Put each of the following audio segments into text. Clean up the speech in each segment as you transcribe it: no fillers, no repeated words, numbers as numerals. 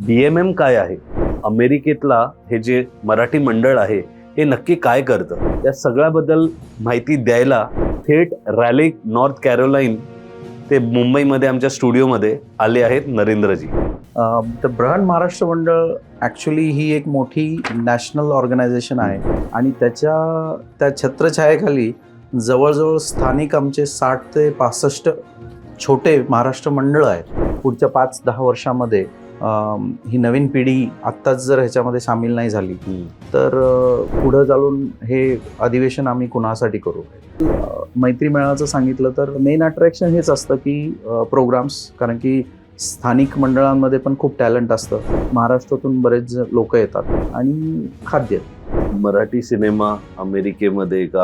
BMM काय आहे, अमेरिकेतला हे जे मराठी मंडळ आहे हे नक्की काय करतं, या सगळ्याबद्दल माहिती द्यायला थेट रॅली नॉर्थ कॅरोलाईन ते मुंबईमध्ये आमच्या स्टुडिओमध्ये आले आहेत नरेंद्रजी. द ब्रहण महाराष्ट्र मंडळ ॲक्च्युली ही एक मोठी नॅशनल ऑर्गनायझेशन आहे आणि त्या छत्रछायेखाली जवळजवळ स्थानिक आमचे 60 ते 65 छोटे महाराष्ट्र मंडळ आहेत. पुढच्या 5-10 वर्षामध्ये ही नवीन पिढी आत्ताच जर ह्याच्यामध्ये सामील नाही झाली तर पुढं चालून हे अधिवेशन आम्ही कुणासाठी करू. मैत्री मेळाचं सांगितलं तर मेन अट्रॅक्शन हेच असतं की प्रोग्राम्स, कारण की स्थानिक मंडळांमध्ये पण खूप टॅलेंट असतं. महाराष्ट्रातून बरेच लोक येतात आणि खाद्य. मराठी सिनेमा अमेरिकेमध्ये का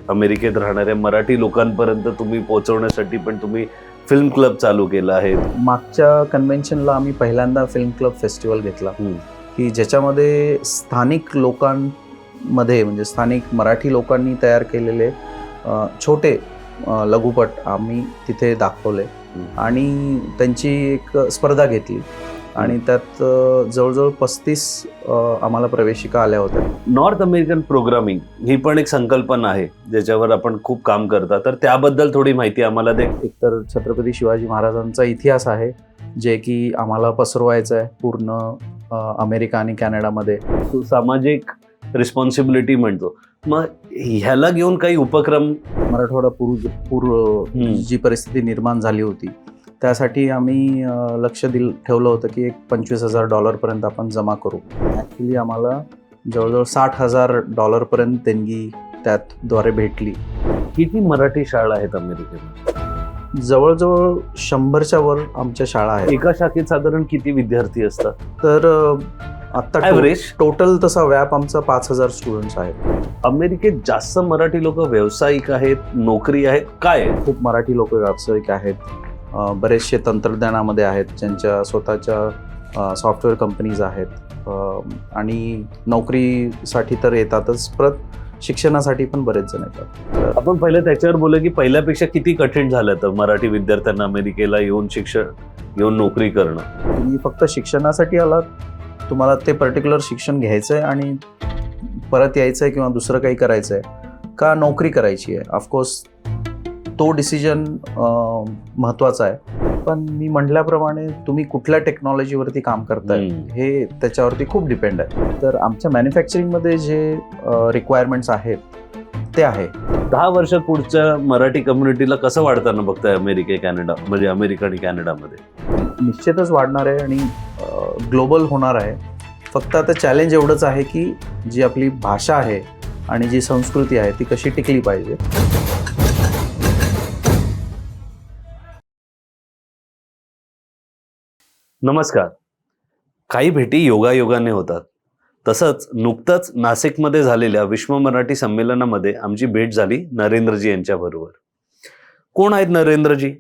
अमेरिकेत राहणाऱ्या मराठी लोकांपर्यंत तुम्ही पोहोचवण्यासाठी पण तुम्ही फिल्म क्लब चालू केला आहे. मागच्या कन्व्हेन्शनला आम्ही पहिल्यांदा फिल्म क्लब फेस्टिवल घेतला की ज्याच्यामध्ये स्थानिक लोकांमध्ये म्हणजे स्थानिक मराठी लोकांनी तयार केलेले छोटे लघुपट आम्ही तिथे दाखवले आणि त्यांची एक स्पर्धा घेतली आणि त्यात जवळजवळ 35 आम्हाला प्रवेशिका आल्या होत्या. नॉर्थ अमेरिकन प्रोग्रामिंग ही पण एक संकल्पना आहे ज्याच्यावर आपण खूप काम करता, तर त्याबद्दल थोडी माहिती आम्हाला दे. एकतर छत्रपती शिवाजी महाराजांचा इतिहास आहे जे की आम्हाला पसरवायचं आहे पूर्ण अमेरिका आणि कॅनडामध्ये. सामाजिक रिस्पॉन्सिबिलिटी म्हणतो, मग ह्याला घेऊन काही उपक्रम. मराठवाडा पूर्व जी परिस्थिती निर्माण झाली होती त्यासाठी आम्ही लक्ष ठेवलं होतं की एक $25,000 पर्यंत आपण जमा करू. ॲक्च्युली आम्हाला जवळजवळ $60,000 पर्यंत देणगी त्याद्वारे भेटली. किती मराठी शाळा आहेत अमेरिकेमध्ये? जवळजवळ 100च्या वर आमच्या शाळा आहेत. एका शाखेत साधारण किती विद्यार्थी असतात? तर आता ॲव्हरेज टोटल तसा व्याप आमचा 5,000 स्टुडंट्स आहेत. अमेरिकेत जास्त मराठी लोक व्यावसायिक आहेत, नोकरी आहेत, काय? खूप मराठी लोक व्यावसायिक आहेत, बरेचसे तंत्रज्ञानामध्ये आहेत, ज्यांच्या स्वतःच्या सॉफ्टवेअर कंपनीज आहेत आणि नोकरीसाठी तर येतातच, परत शिक्षणासाठी पण बरेच जण येतात. आपण पहिलं त्याच्यावर बोलू की पहिल्यापेक्षा किती कठीण झालं तर मराठी विद्यार्थ्यांना अमेरिकेला येऊन नोकरी करणं. तुम्ही फक्त शिक्षणासाठी आलात, तुम्हाला ते पर्टिक्युलर शिक्षण घ्यायचं आहे आणि परत यायचं आहे किंवा दुसरं काही करायचं आहे का नोकरी करायची आहे, ऑफकोर्स तो डिसिजन महत्त्वाचा आहे. पण मी म्हटल्याप्रमाणे तुम्ही कुठल्या टेक्नॉलॉजीवरती काम करताय हे त्याच्यावरती खूप डिपेंड आहे. तर आमच्या मॅन्युफॅक्चरिंगमध्ये जे रिक्वायरमेंट्स आहेत ते आहे. 10 वर्षात पुढच्या मराठी कम्युनिटीला कसं वाढताना बघताय कॅनडा, म्हणजे अमेरिका आणि कॅनडामध्ये? निश्चितच वाढणार आहे आणि ग्लोबल होणार आहे. फक्त आता चॅलेंज एवढंच आहे की जी आपली भाषा आहे आणि जी संस्कृती आहे ती कशी टिकली पाहिजे. नमस्कार. काही भेटी योगायोगाने होतात. तसंच नुकतंच नाशिकमध्ये झालेल्या विश्व मराठी संमेलनामध्ये आमची भेट झाली नरेंद्रजी यांच्याबरोबर. कोण आहेत नरेंद्रजी?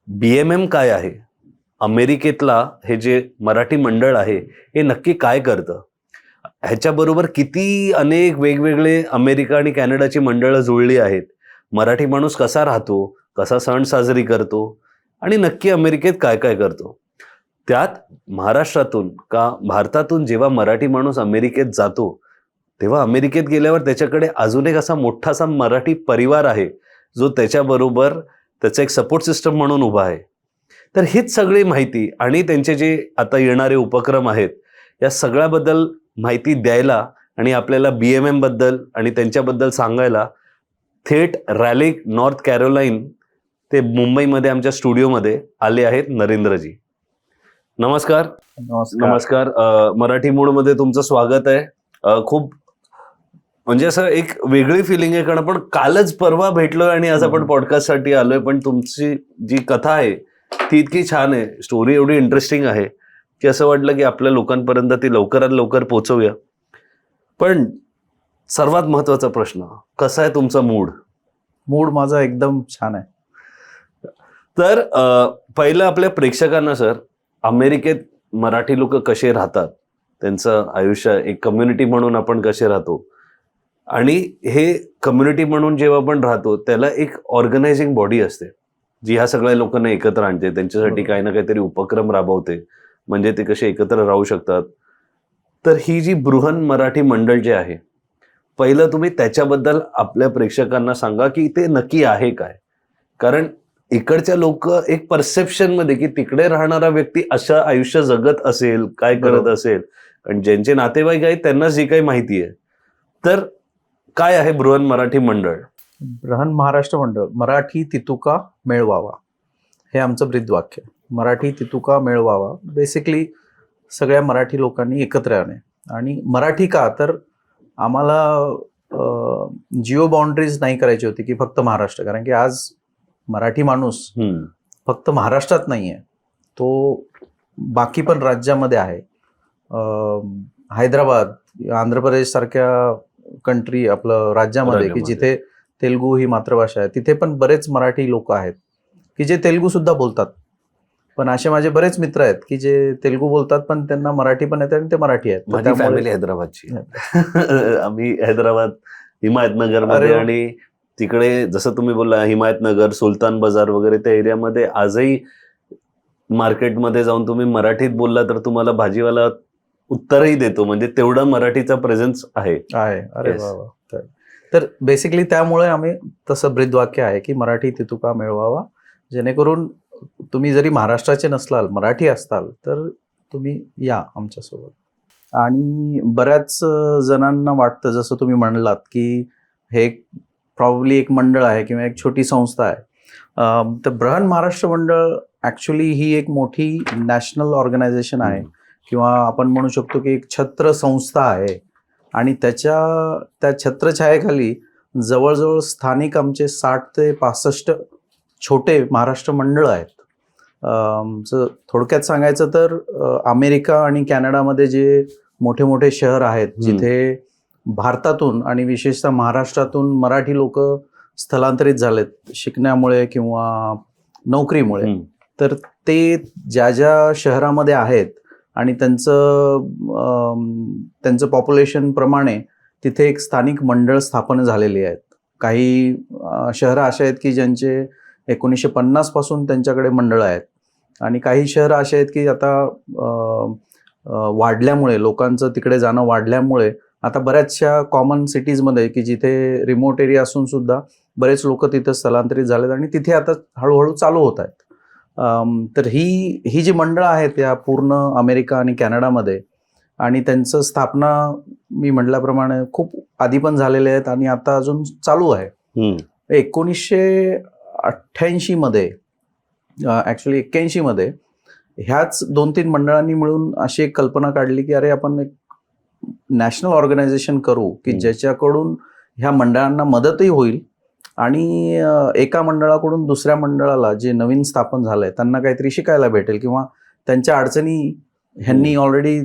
BMM काय आहे, अमेरिकेतला हे जे मराठी मंडळ आहे हे नक्की काय करतं, ह्याच्याबरोबर किती अनेक वेगवेगळे अमेरिका आणि कॅनडाची मंडळं जुळली आहेत, मराठी माणूस कसा राहतो, कसा सण साजरी करतो आणि नक्की अमेरिकेत काय काय करतो. त्यात महाराष्ट्रातून का भारतातून जेव्हा मराठी माणूस अमेरिकेत जातो तेव्हा अमेरिकेत गेल्यावर त्याच्याकडे अजून एक असा मोठासा मराठी परिवार आहे जो त्याच्याबरोबर त्याचा एक सपोर्ट सिस्टम म्हणून उभा आहे. तर हीच सगळी माहिती आणि त्यांचे जे आता येणारे उपक्रम आहेत या सगळ्याबद्दल माहिती द्यायला आणि आपल्याला BMM बद्दल आणि त्यांच्याबद्दल सांगायला थेट रॅली नॉर्थ कॅरोलाईन ते मुंबईमध्ये आमच्या स्टुडिओमध्ये आले आहेत नरेंद्रजी. नमस्कार. नमस्कार. मराठी मूडमध्ये तुमचं स्वागत आहे. खूप म्हणजे असं एक वेगळी फिलिंग आहे, कारण आपण कालच परवा भेटलोय आणि आज आपण पॉडकास्टसाठी आलोय, पण तुमची जी कथा आहे ती इतकी छान आहे, स्टोरी एवढी इंटरेस्टिंग आहे की असं वाटलं की आपल्या लोकांपर्यंत ती लवकरात लवकर पोहोचवूया. पण सर्वात महत्वाचा प्रश्न, कसा आहे तुमचा मूड? माझा एकदम छान आहे. तर पहिलं आपल्या प्रेक्षकांना सर, अमेरिकेत मराठी लोक कसे राहतात, त्यांचं आयुष्य एक कम्युनिटी म्हणून आपण कसे राहतो आणि हे कम्युनिटी म्हणून जेव्हा आपण राहतो त्याला एक ऑर्गनायझिंग बॉडी असते जी ह्या सगळ्या लोकांना एकत्र आणते, त्यांच्यासाठी काही ना काहीतरी उपक्रम राबवते म्हणजे ते कसे एकत्र राहू शकतात. तर ही जी बृहन मराठी मंडळ जे आहे, पहिलं तुम्ही त्याच्याबद्दल आपल्या प्रेक्षकांना सांगा की ते नक्की आहे काय. कारण इकडच्या लोक एक परसेप्शन मध्ये की तिकडे राहणारा व्यक्ती असं आयुष्य जगत असेल, काय करत बरोबर. असेल, आणि ज्यांचे नातेवाईक आहेत त्यांना जी काही माहिती आहे. तर काय आहे बृहन मराठी मंडळ? बृहन महाराष्ट्र मंडळ, मराठी तितुका मेळवावा, हे आमचं ब्रीदवाक्य. मराठी तितुका मेळवावा, बेसिकली सगळ्या मराठी लोकांनी एकत्र येणे. आणि मराठी का, तर आम्हाला जिओ बाउंड्रीज नाही करायची होती की फक्त महाराष्ट्र. कारण की आज मराठी माणूस फक्त महाराष्ट्रात नाही आहे, तो बाकी पण राज्यामध्ये आहे. हैदराबाद, आंध्र प्रदेश सारख्या कंट्री, आपलं राज्यामध्ये, की जिथे तेलुगू ही मातृभाषा आहे, तिथे पण बरेच मराठी लोक आहेत की जे तेलुगू सुद्धा बोलतात. पण असे माझे बरेच मित्र आहेत की जे तेलुगू बोलतात पण त्यांना मराठी पण येते आणि ते मराठी आहेत. माझी फॅमिली हैदराबादची. आम्ही हैदराबाद, हिमायतनगर मध्ये, आणि तिकडे जसं तुम्ही बोलला हिमायतनगर, सुलतान बाजार वगैरे त्या एरियामध्ये आजही मार्केटमध्ये जाऊन तुम्ही मराठीत बोलला तर तुम्हाला भाजीवाला उत्तरही देतो. म्हणजे तेवढा मराठीचा प्रेझेन्स आहे. अरे वा. तर बेसिकली त्यामुळे आम्ही तसं ब्रीदवाक्य आहे की मराठी तितुका मिळवावा, जेणेकरून तुम्ही जरी महाराष्ट्राचे नसलाल, मराठी असताल, तर तुम्ही या आमच्यासोबत. आणि बऱ्याच जणांना वाटतं, जसं तुम्ही म्हणलात, की हे प्रॉब्ली एक मंडळ आहे किंवा एक छोटी संस्था आहे. तर बृहन महाराष्ट्र मंडळ ॲक्च्युली ही एक मोठी नॅशनल ऑर्गनायझेशन आहे, किंवा आपण म्हणू शकतो की एक छत्र संस्था आहे. आणि त्या छत्रछायेखाली जवळजवळ स्थानिक आमचे 60 ते 65 छोटे महाराष्ट्र मंडळ आहेत. थोडक्यात सांगायचं तर अमेरिका आणि कॅनडामध्ये जे मोठे मोठे शहर आहेत, जिथे भारतातून आणि विशेषतः महाराष्ट्रातून मराठी लोक स्थलांतरित झालेत शिकण्यामुळे किंवा नोकरीमुळे, तर ते ज्या ज्या शहरामध्ये आहेत आणि त्यांचं पॉप्युलेशन प्रमाणे तिथे एक स्थानिक मंडळ स्थापन झालेली आहेत. काही शहरं अशा आहेत की ज्यांचे 1950 पासून त्यांच्याकडे मंडळ आहेत, आणि काही शहरं अशी आहेत की आता वाढल्यामुळे, लोकांचं तिकडे जाणं वाढल्यामुळे आता बऱ्याचशा कॉमन सिटीजमध्ये, की जिथे रिमोट एरिया असून सुद्धा बरेच लोक तिथं स्थलांतरित झालेत आणि तिथे आता हळूहळू चालू होत आहेत. तर ही जी मंडळं आहेत या पूर्ण अमेरिका आणि कॅनडामध्ये, आणि त्यांचं स्थापना मी म्हटल्याप्रमाणे खूप आधी पण झालेले आहेत आणि आता अजून चालू आहे. 1988 मध्ये, ॲक्च्युली 81 मध्ये ह्याच 2-3 मंडळांनी मिळून अशी एक कल्पना काढली की अरे, आपण एक नॅशनल ऑर्गनायझेशन करू की ज्याच्याकडून ह्या मंडळांना मदतही होईल, आणि एका मंडळाकडून दुसऱ्या मंडळाला, जे नवीन स्थापन झालंय, त्यांना काहीतरी शिकायला भेटेल, किंवा त्यांच्या अडचणी ह्यांनी ऑलरेडी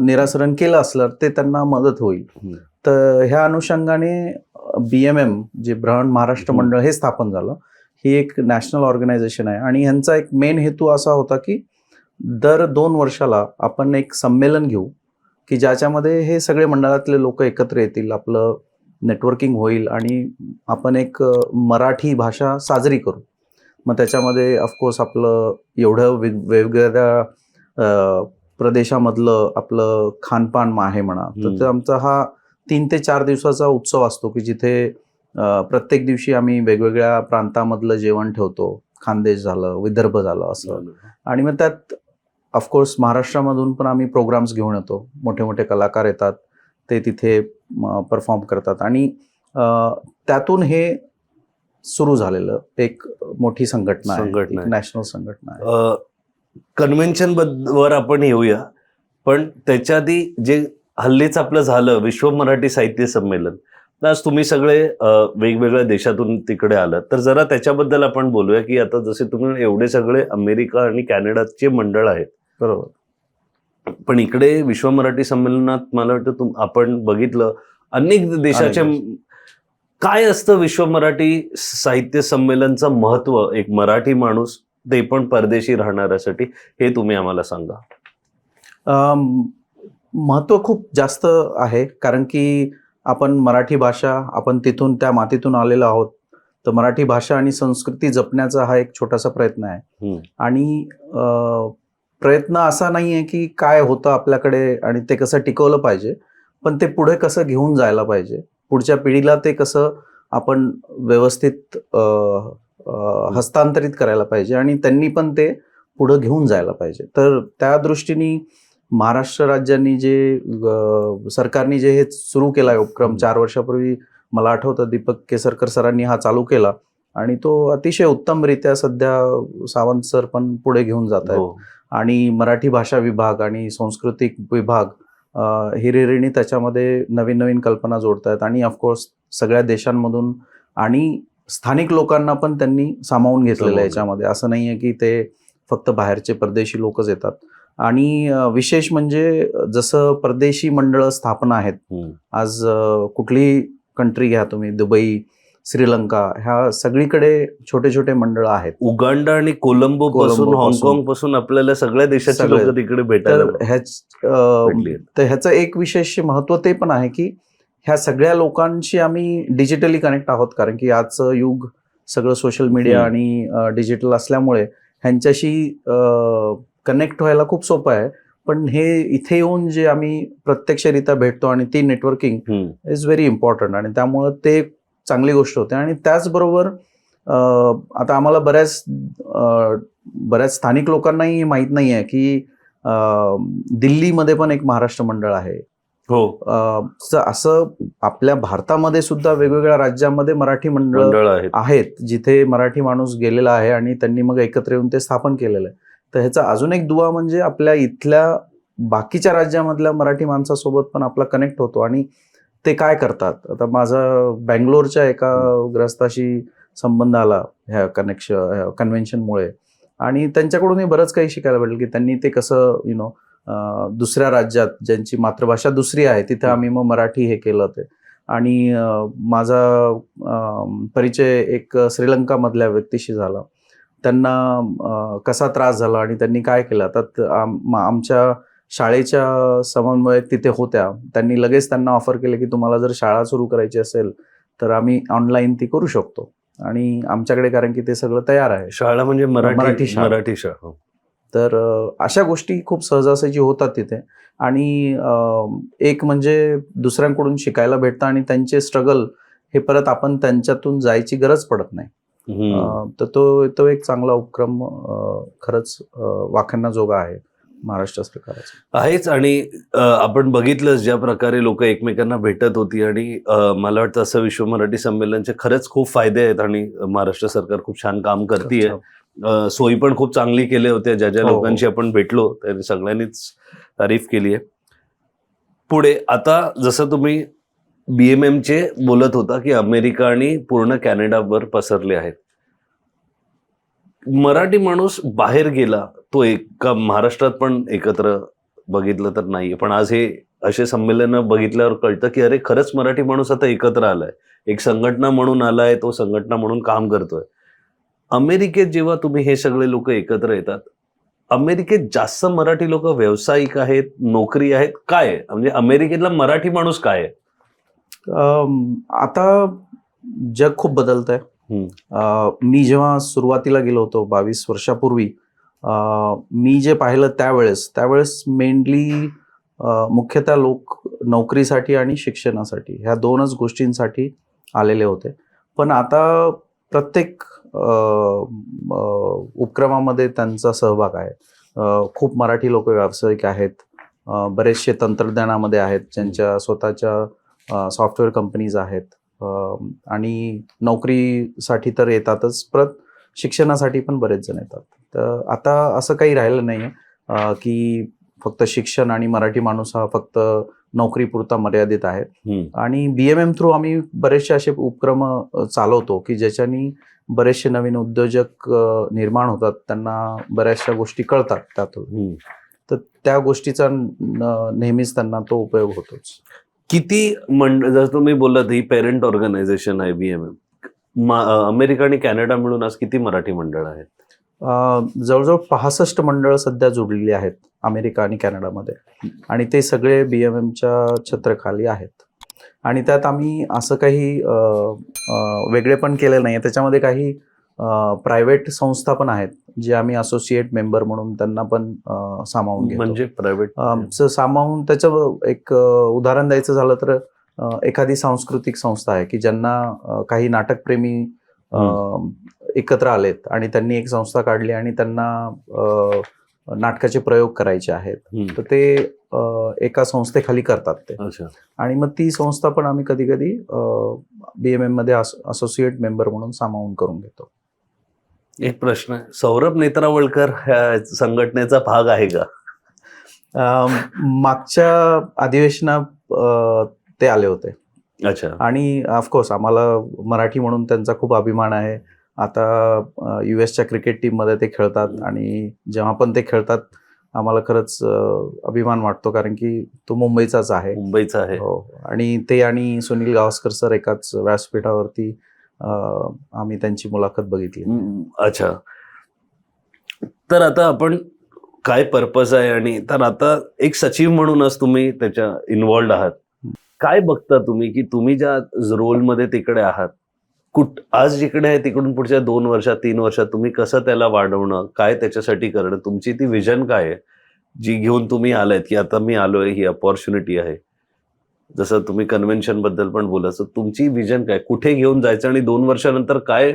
निरासरण केलं असलं ते त्यांना मदत होईल. तर ह्या अनुषंगाने BMM, जे बृहन महाराष्ट्र मंडळ, हे स्थापन झालं. ही एक नॅशनल ऑर्गनायझेशन आहे आणि ह्यांचा एक मेन हेतू असा होता की दर 2 वर्षाला आपण एक संमेलन घेऊ की ज्याच्यामध्ये हे सगळे मंडळातले लोक एकत्र येतील, आपलं नेटवर्किंग होईल आणि आपण एक मराठी भाषा साजरी करू. मग त्याच्यामध्ये ऑफकोर्स आपलं एवढं वेगवेगळ्या प्रदेशामधलं आपलं खानपान आहे म्हणा, तर आमचा हा 3 ते 4 दिवसाचा उत्सव असतो की जिथे प्रत्येक दिवशी आम्ही वेगवेगळ्या प्रांतामधलं जेवण ठेवतो. खानदेश झालं, विदर्भ झालं असं. आणि मग त्यात ऑफकोर्स महाराष्ट्रामधून पण आम्ही प्रोग्राम्स घेऊन येतो. मोठे मोठे कलाकार येतात, ते तिथे परफॉर्म करतात, आणि त्यातून हे सुरू झालेलं एक मोठी संघटना आहे, नॅशनल संघटना आहे. कन्व्हेन्शन वर आपण येऊया, पण त्याच्या आधी जे हल्लीच आपलं झालं विश्व मराठी साहित्य संमेलन, आज तुम्ही सगळे वेगवेगळ्या देशातून तिकडे आलात, तर जरा त्याच्याबद्दल आपण बोलूया की आता जसे तुम्ही एवढे सगळे अमेरिका आणि कॅनडाचे मंडळ आहेत, बरोबर, पण इकडे विश्व मराठी संमेलनात मला वाटतं आपण बघितलं अनेक देशाचे. काय असतं विश्व मराठी साहित्य संमेलनचं महत्व, एक मराठी माणूस, ते पण परदेशी राहणाऱ्यासाठी, हे तुम्ही आम्हाला सांगा. महत्व खूप जास्त आहे, कारण की आपण मराठी भाषा, आपण तिथून, त्या मातीतून आलेलो आहोत, तर मराठी भाषा आणि संस्कृती जपण्याचा हा एक छोटासा प्रयत्न आहे. आणि प्रयत्न असा नाही आहे की काय होतं आपल्याकडे आणि ते कसं टिकवलं पाहिजे, पण ते पुढे कसं घेऊन जायला पाहिजे, पुढच्या पिढीला ते कसं आपण व्यवस्थित हस्तांतरित करायला पाहिजे आणि त्यांनी पण ते पुढं घेऊन जायला पाहिजे. तर त्या दृष्टीने महाराष्ट्र राज्यांनी सरकारने जे हे सुरू केला आहे उपक्रम 4 वर्षापूर्वी, मला आठवतं दीपक केसरकर सरांनी हा चालू केला आणि तो अतिशय उत्तमरित्या सध्या सावंत सर पण पुढे घेऊन जात आहेत. आणि मराठी भाषा विभाग आणि सांस्कृतिक विभाग हिरिरीने त्याच्यामध्ये नवीन नवीन कल्पना जोडतायत आणि ऑफकोर्स सगळ्या देशांमधून आणि स्थानिक लोकांना पण त्यांनी सामावून घेतलेलं आहे याच्यामध्ये. असं नाही आहे की ते फक्त बाहेरचे परदेशी लोकच येतात. आणि विशेष म्हणजे जसं परदेशी मंडळं स्थापना आहेत, आज कुठलीही कंट्री घ्या तुम्ही, दुबई, श्रीलंका, ह्या सगळीकडे छोटे छोटे मंडळ आहेत. उगांडा आणि कोलंबो पासून, हाँगकाँग पासून आपल्याला सगळ्या देशाचे लोक तिकडे भेटायला तर ह्याचं एक विशेष महत्व ते पण आहे की ह्या सगळ्या लोकांशी आम्ही डिजिटली कनेक्ट आहोत, कारण की आजचं युग सगळं सोशल मीडिया आणि डिजिटल असल्यामुळे ह्यांच्याशी कनेक्ट व्हायला खूप सोपं आहे. पण हे इथे येऊन जे आम्ही प्रत्यक्षरित्या भेटतो आणि ती नेटवर्किंग इज व्हेरी इम्पॉर्टंट आणि त्यामुळं ते चांगली गोष्ट होते. आणि त्याचबरोबर आता आम्हाला बऱ्याच स्थानिक लोकांनाही माहीत नाही आहे की दिल्लीमध्ये पण एक महाराष्ट्र मंडळ आहे. असं आपल्या भारतामध्ये सुद्धा वेगवेगळ्या राज्यांमध्ये मराठी मंडळ आहेत जिथे मराठी माणूस गेलेला आहे आणि त्यांनी मग एकत्र येऊन ते स्थापन केलेलं आहे. तर ह्याचा अजून एक दुवा म्हणजे आपल्या इथल्या बाकीच्या राज्यामधल्या मराठी माणसासोबत पण आपला कनेक्ट होतो आणि ते काय करतात. आता माझा बँगलोरच्या एका ग्रस्ताशी संबंध आला ह्या कन्व्हेन्शनमुळे आणि त्यांच्याकडूनही बरंच काही शिकायला भेटेल की त्यांनी ते कसं दुसऱ्या राज्यात ज्यांची मातृभाषा दुसरी आहे तिथे आम्ही मग मराठी हे केलं ते. आणि माझा परिचय एक श्रीलंकामधल्या व्यक्तीशी झाला. त्यांना कसा त्रास झाला आणि त्यांनी काय केलं, तर आमच्या शाळेच्या समन्वयक तिथे होत्या, त्यांनी लगेच त्यांना ऑफर केले की तुम्हाला जर शाळा सुरू करायची असेल तर आम्ही ऑनलाईन ती करू शकतो आणि आमच्याकडे कारण की ते सगळं तयार आहे. शाळा म्हणजे मराठी शाळा. तर अशा गोष्टी खूप सहजासहजी होतात तिथे आणि एक म्हणजे दुसऱ्यांकडून शिकायला भेटतं आणि त्यांचे स्ट्रगल हे परत आपण त्यांच्यातून जायची गरज पडत नाही. तर तो एक चांगला उपक्रम खरंच वाखाणण्याजोगा आहे महाराष्ट्र सरकारचा आहेच. आणि आपण बघितलं ज्या प्रकारे लोक एकमेकांना भेटत होती आणि मला वाटतं असं विश्व मराठी संमेलनचे खरंच खूप फायदे आहेत आणि महाराष्ट्र सरकार खूप छान काम करतीये. सोयी पण खूप चांगली केल्या होत्या. ज्या ज्या लोकांशी आपण भेटलो त्यांनी सगळ्यांनीच तारीफ केली आहे. पुढे आता जसं तुम्ही BMM चे बोलत होता की अमेरिका आणि पूर्ण कॅनडावर पसरले आहेत. मराठी माणूस बाहेर गेला तो एका महाराष्ट्रात पण एकत्र बघितलं तर नाहीये, पण आज हे असे संमेलन बघितल्यावर कळतं की अरे खरंच मराठी माणूस आता एकत्र आलाय, एक संघटना म्हणून आलाय, तो संघटना म्हणून काम करतोय. अमेरिकेत जेव्हा तुम्ही हे सगळे लोक एकत्र येतात, अमेरिकेत जास्त मराठी लोक व्यावसायिक आहेत, नोकरी आहेत, काय आहे? म्हणजे अमेरिकेतला मराठी माणूस काय आहे? आता जग खूप बदलत आहे. मी जेव्हा सुरुवातीला गेलो होतो 22 वर्षापूर्वी, मी जे पाहिलं त्यावेळेस मेनली मुख्यतः लोक नोकरीसाठी आणि शिक्षणासाठी ह्या दोनच गोष्टींसाठी आलेले होते. पण आता प्रत्येक उपक्रमामध्ये त्यांचा सहभाग आहे. खूप मराठी लोक व्यावसायिक आहेत, बरेचसे तंत्रज्ञानामध्ये आहेत, ज्यांच्या स्वतःच्या सॉफ्टवेअर कंपनीज आहेत आणि नोकरीसाठी तर येतातच, परत शिक्षणासाठी पण बरेच जण येतात. तर आता असं काही राहिलं नाही की फक्त शिक्षण आणि मराठी माणूस हा फक्त नोकरीपुरता मर्यादित आहे. आणि BMM थ्रू आम्ही बरेचसे असे उपक्रम चालवतो की ज्याच्यानी बरेचसे नवीन उद्योजक निर्माण होतात, त्यांना बऱ्याचशा गोष्टी कळतात त्यातून. तर त्या गोष्टीचा नेहमीच त्यांना तो उपयोग होतोच. किती जसं तुम्ही बोललात ही पेरेंट ऑर्गनायझेशन आहे BMM, अमेरिका आणि कॅनडा मिळून आज किती मराठी मंडळ आहेत? जवळजवळ 65 मंडळ सध्या जोडलेली आहेत अमेरिका आणि कॅनडामध्ये आणि ते सगळे BMMच्या छत्राखाली आहेत. आणि त्यात आम्ही असं काही वेगळे पण केलेलं नाही. त्याच्यामध्ये काही प्रायव्हेट संस्था पण आहेत जे आम्ही असोसिएट मेंबर म्हणून त्यांना पण सामावून घेतो. म्हणजे प्रायव्हेट सामावून त्याचं एक उदाहरण द्यायचं झालं तर एखादी सांस्कृतिक संस्था आहे की ज्यांना काही नाटकप्रेमी एकत्र आलेत आणि त्यांनी एक संस्था काढली आणि त्यांना नाटकाचे प्रयोग करायचे आहेत, तर ते एका संस्थेखाली करतात ते. आणि मग ती संस्था पण आम्ही कधी कधी BMM मध्ये असोसिएट मेंबर म्हणून सामावून करून घेतो. एक प्रश्न आहे, सौरभ नेत्रावळकर ह्या संघटनेचा भाग आहे का? मागच्या अधिवेशनात ते आले होते. अच्छा. आणि ऑफकोर्स आम्हाला मराठी म्हणून त्यांचा खूप अभिमान आहे. आता US क्रिकेट टीममध्ये ते खेळतात आणि जेव्हा पण ते खेळतात आम्हाला खरंच अभिमान वाटतो, कारण की तो मुंबईचाच आहे. मुंबईचा आहे. हो. आणि ते आणि सुनील गावस्कर सर एकाच व्यासपीठावरती आम्ही त्यांची मुलाखत बघितली. अच्छा. तर आता आपण काय पर्पज आहे, आणि तर आता एक सचिव म्हणूनच तुम्ही त्याच्या इन्व्हॉल्ड आहात. काय बघता तुम्ही की तुम्ही ज्या रोलमध्ये तिकडे आहात, आज जिकडे आहे तिकडून पुढच्या 2 वर्षात 3 वर्षात तुम्ही कसं त्याला वाढवणं, काय त्याच्यासाठी करणं, तुमची ती विजन काय आहे जी घेऊन तुम्ही आलायत की आता मी आलोय, ही अपॉर्च्युनिटी आहे. जसं तुम्ही कन्व्हेन्शन बद्दल पण बोलायचं, तुमची विजन काय, कुठे घेऊन जायचं आणि 2 वर्षानंतर काय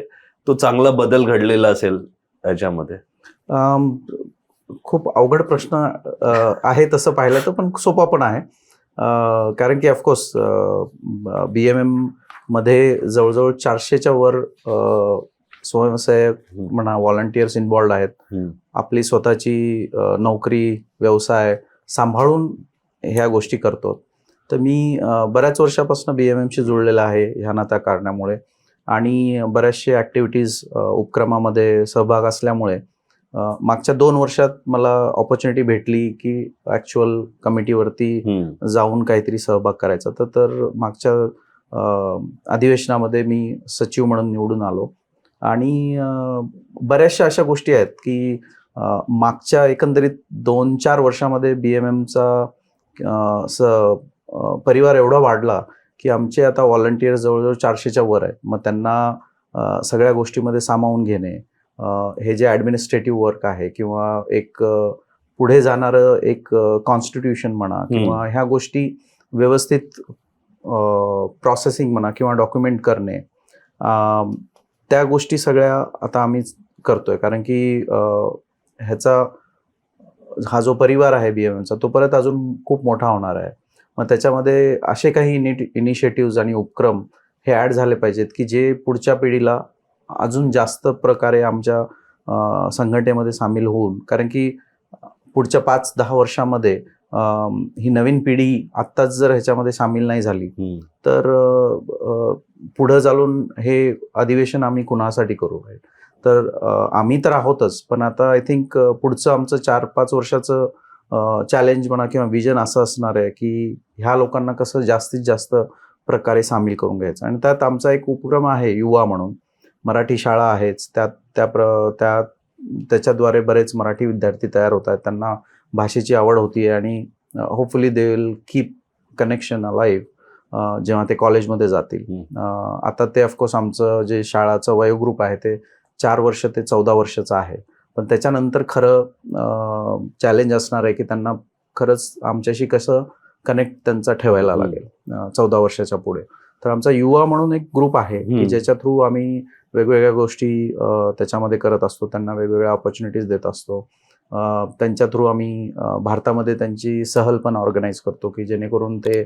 तो चांगला बदल घडलेला असेल याच्यामध्ये? खूप अवघड प्रश्न आहे तसं पाहिलं तर, पण सोपा पण आहे. कारण की ऑफकोर्स BMM मध्ये जवळजवळ 400च्या वर स्वयंसेवक म्हणा, व्हॉलंटियर्स इन्व्हॉल्ड आहेत. आपली स्वतःची नोकरी व्यवसाय सांभाळून ह्या गोष्टी करतो. तर मी बऱ्याच वर्षापासून BMMशी जुळलेला आहे ह्या नात्या कारणामुळे, आणि बऱ्याचशा ॲक्टिव्हिटीज उपक्रमामध्ये सहभाग असल्यामुळे मागच्या 2 वर्षात मला ऑपॉर्च्युनिटी भेटली की ॲक्च्युअल कमिटीवरती जाऊन काहीतरी सहभाग करायचा. तर मागच्या अधिवेशनामध्ये मी सचिव म्हणून निवडून आलो. आणि बऱ्याचशा अशा गोष्टी आहेत की मागच्या एकंदरीत 2-4 वर्षामध्ये BMMचा परिवार एवढा वाढला की आमचे आता व्हॉलंटियर्स जवळजवळ 400च्या वर आहेत. मग त्यांना सगळ्या गोष्टीमध्ये सामावून घेणे, हे जे ॲडमिनिस्ट्रेटिव्ह वर्क आहे किंवा एक पुढे जाणारं एक कॉन्स्टिट्यूशन म्हणा किंवा ह्या गोष्टी व्यवस्थित प्रोसेसिंग म्हणा किंवा डॉक्युमेंट करणे, त्या गोष्टी सगळ्या आता आम्ही करतोय. कारण की ह्याचा हा जो परिवार आहे BMMचा तो परत अजून खूप मोठा होणार आहे. मग त्याच्यामध्ये असे काही इनिशिएटिव्ज आणि उपक्रम हे ॲड झाले पाहिजेत की जे पुढच्या पिढीला अजून जास्त प्रकारे आमच्या संघटनेमध्ये सामील होऊन, कारण की पुढच्या 5-10 वर्षामध्ये ही नवीन पिढी आत्ताच जर ह्याच्यामध्ये सामील नाही झाली तर पुढं चालून हे अधिवेशन आम्ही कुणासाठी करू? तर आम्ही तर आहोतच, पण आता आय थिंक पुढचं आमचं 4-5 वर्षाचं चॅलेंज म्हणा किंवा विजन असं असणार आहे की ह्या लोकांना कसं जास्तीत जास्त प्रकारे सामील करून घ्यायचं. आणि त्यात आमचा एक उपक्रम आहे युवा म्हणून, मराठी शाळा आहेच, त्याच्याद्वारे बरेच मराठी विद्यार्थी तयार होत आहेत, त्यांना भाषेची आवड होती आणि hopefully they will keep connection alive जेव्हा ते कॉलेजमध्ये जातील. आता ते ऑफकोर्स आमचं जे शाळाचं वयोग्रुप आहे ते 4 वर्ष ते 14 वर्षाचं आहे, पण त्याच्यानंतर खरं चॅलेंज असणार आहे की त्यांना खरंच आमच्याशी कसं कनेक्ट त्यांचा ठेवायला लागेल 14 वर्षाच्या पुढे. तर आमचा युवा म्हणून एक ग्रुप आहे की ज्याच्या थ्रू आम्ही वेगवेगळ्या गोष्टी त्याच्यामध्ये करत असतो, त्यांना वेगवेगळ्या ऑपॉर्च्युनिटीज देत असतो. त्यांच्या थ्रू आम्ही भारतामध्ये त्यांची सहल पण ऑर्गनाईज करतो की जेणेकरून ते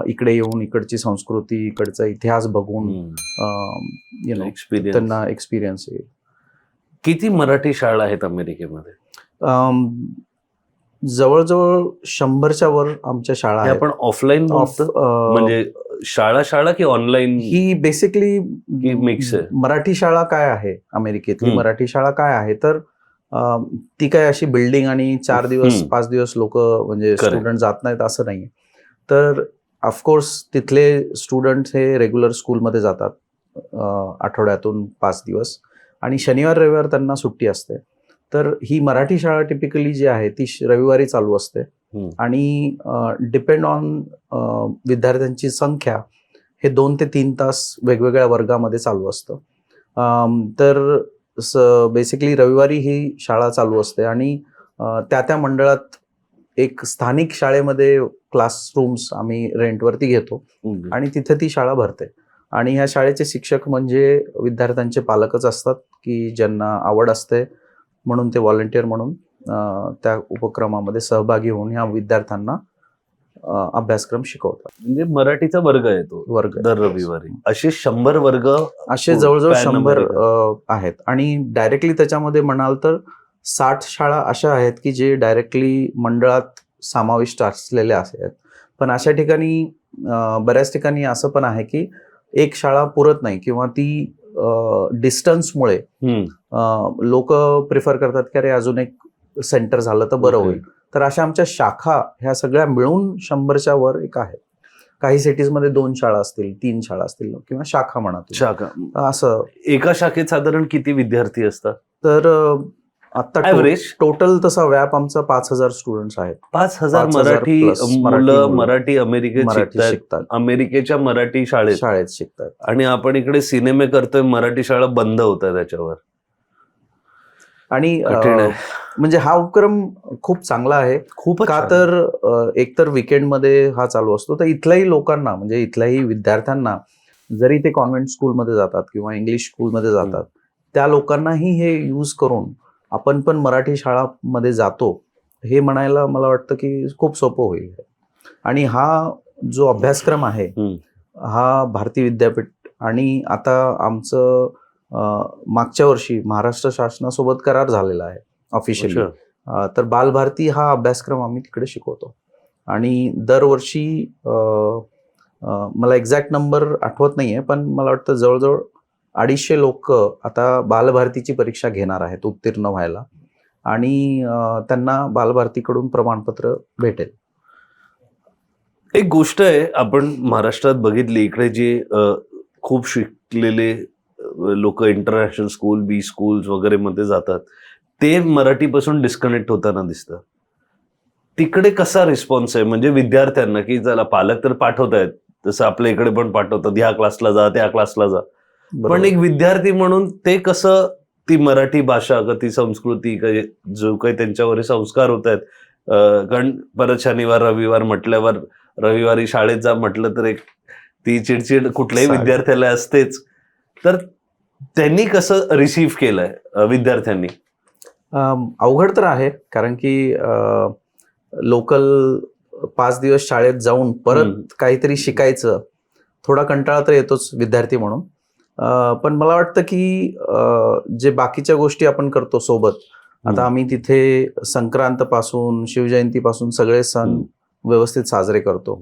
इकडे येऊन इकडची संस्कृती, इकडचा इतिहास बघून त्यांना एक्सपिरियन्स येईल. किती मराठी शाळा आहेत अमेरिकेमध्ये? जवळजवळ 100च्या वर आमच्या शाळा आहेत. आपण ऑफलाईन म्हणजे शाळा की ऑनलाईन? ही बेसिकली मिक्स आहे. मराठी शाळा काय आहे अमेरिकेतली, मराठी शाळा काय आहे तर ती काय अशी बिल्डिंग आणि 4 दिवस 5 दिवस लोक म्हणजे स्टुडंट जात नाहीत असं नाही. तर ऑफकोर्स तिथले स्टुडंट हे रेग्युलर स्कूलमध्ये जातात आठवड्यातून 5 दिवस, आणि शनिवार रविवार त्यांना सुट्टी असते. तर ही मराठी शाळा टिपिकली जी आहे ती रविवारी चालू असते आणि डिपेंड ऑन विद्यार्थ्यांची संख्या हे 2 ते 3 तास वेगवेगळ्या वर्गामध्ये चालू असतं. तर बेसिकली रविवारी ही शाळा चालू असते आणि त्या मंडळात एक स्थानिक शाळेमध्ये क्लासरूम्स आम्ही रेंटवरती घेतो आणि तिथे ती शाळा भरते. आणि ह्या शाळेचे शिक्षक म्हणजे विद्यार्थ्यांचे पालकच असतात की ज्यांना आवड असते म्हणून ते व्हॉलंटिअर म्हणून त्या उपक्रमामध्ये सहभागी होऊन ह्या विद्यार्थ्यांना अभ्यासक्रम शिकवतात. म्हणजे मराठीचा वर्ग आहे तो वर्ग दर रविवारी. असे 100 वर्ग असे जवळजवळ पॅन 100 अमेरिका. आहेत. आणि डायरेक्टली त्याच्यामध्ये म्हणाल तर 60 शाळा अशा आहेत की जे डायरेक्टली मंडळात समाविष्ट असलेल्या आहेत. पण अशा ठिकाणी बऱ्याच ठिकाणी असं पण आहे की एक शाळा पुरत नाही किंवा ती डिस्टन्समुळे लोक प्रिफर करतात की अरे अजून एक सेंटर झालं तर बरं होईल. तर अशा आमच्या शाखा ह्या सगळ्या मिळून 100च्या वर एक आहेत. काही सिटीजमध्ये 2 शाळा असतील, 3 शाळा असतील किंवा शाखा म्हणा तुम्ही. शाखा. असं एका शाखेत साधारण किती विद्यार्थी असतात? तर आता ऍव्हरेज टोटल तसा व्याप आमचा 5,000 स्टुडंट्स आहेत. 5,000 मराठी plus मुलं मराठी अमेरिकेत मराठी शिकतात, अमेरिकेच्या मराठी शाळेत शिकतात. आणि आपण इकडे सिनेमे करतोय, मराठी शाळा बंद होत आहे त्याच्यावर. आणि कठीण आहे. म्हणजे हा उपक्रम खूप चांगला आहे. खूपच का छान. तर एकतर विकेंडमध्ये हा चालू असतो, तर इथल्याही लोकांना म्हणजे इथल्याही विद्यार्थ्यांना जरी ते कॉन्व्हेंट स्कूलमध्ये जातात किंवा इंग्लिश स्कूलमध्ये जातात त्या लोकांनाही हे यूज करून आपण पण मराठी शाळामध्ये जातो हे म्हणायला मला वाटतं की खूप सोपं होईल. आणि हा जो अभ्यासक्रम आहे हा भारती विद्यापीठ आणि आता आमचं मागच्या वर्षी महाराष्ट्र शासनासोबत करार झालेला आहे ऑफिशियली. तर बालभारती हा अभ्यासक्रम आम्ही तिकडे शिकवतो आणि दरवर्षी मला एक्झॅक्ट नंबर आठवत नाहीये पण मला वाटतं जवळजवळ 250 लोक आता बालभारतीची परीक्षा घेणार आहेत उत्तीर्ण व्हायला आणि त्यांना बालभारतीकडून प्रमाणपत्र भेटेल. एक गोष्ट आहे आपण महाराष्ट्रात बघितली, इकडे जे खूप शिकलेले लोक इंटरनॅशनल स्कूल, बी स्कूल्स वगैरे मध्ये जातात ते मराठीपासून डिस्कनेक्ट होताना दिसतं. तिकडे कसा रिस्पॉन्स आहे म्हणजे विद्यार्थ्यांना, की चला पालक तर पाठवतायत तसं आपल्या इकडे पण पाठवतात, ह्या क्लासला जा त्या क्लासला जा, पण एक विद्यार्थी म्हणून ते कसं ती मराठी भाषा का ती संस्कृती का जो काही त्यांच्यावर संस्कार होत आहेत, कारण परत शनिवार रविवार म्हटल्यावर रविवारी शाळेत जा म्हटलं तर एक ती चिडचिड कुठल्याही विद्यार्थ्याला असतेच. तर त्यांनी कसं रिसीव्ह केलंय विद्यार्थ्यांनी? अवघड तर आहे कारण की लोकल 5 दिवस शाळेत जाऊन परत काहीतरी शिकायचं थोडा कंटाळा तर येतोच विद्यार्थी म्हणून. पण मला वाटतं की जे बाकीच्या गोष्टी आपण करतो सोबत, आता आम्ही तिथे संक्रांत पासून शिवजयंती पासून सगळे सण व्यवस्थित साजरे करतो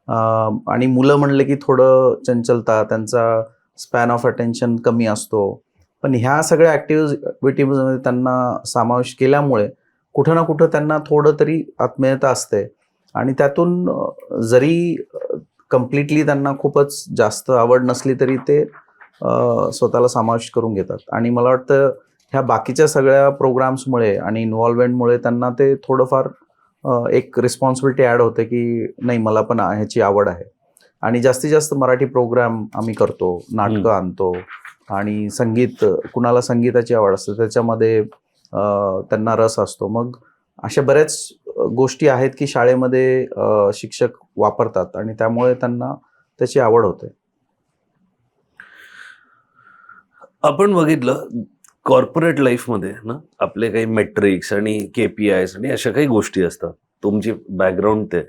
आणि मुलं म्हणले की थोडं चंचलता, त्यांचा स्पॅन ऑफ अटेन्शन कमी असतो. पण ह्या सगळ्या ऍक्टिव्हिटीमध्ये त्यांना समावेश केल्यामुळे कुठं ना कुठं त्यांना थोडं तरी आत्मीयता असते आणि त्यातून जरी कम्प्लिटली त्यांना खूपच जास्त आवड नसली तरी ते स्वतःला समावेश करून घेतात. आणि मला वाटतं ह्या बाकीच्या सगळ्या प्रोग्राम्समुळे आणि इन्व्हॉल्वमेंटमुळे त्यांना ते थोडंफार एक रिस्पॉन्सिबिलिटी ॲड होते की नाही मला पण ह्याची आवड आहे. आणि जास्तीत जास्त मराठी प्रोग्राम आम्ही करतो, नाटकं आणतो आणि संगीत, कुणाला संगीताची आवड असते त्याच्यामध्ये त्यांना रस असतो. मग अशा बऱ्याच गोष्टी आहेत की शाळेमध्ये शिक्षक वापरतात आणि त्यामुळे त्यांना त्याची आवड होते. आपण बघितलं कॉर्पोरेट लाईफमध्ये ना आपले काही मेट्रिक्स आणि KPIs आणि अशा काही गोष्टी असतात. तुमची बॅकग्राऊंड ते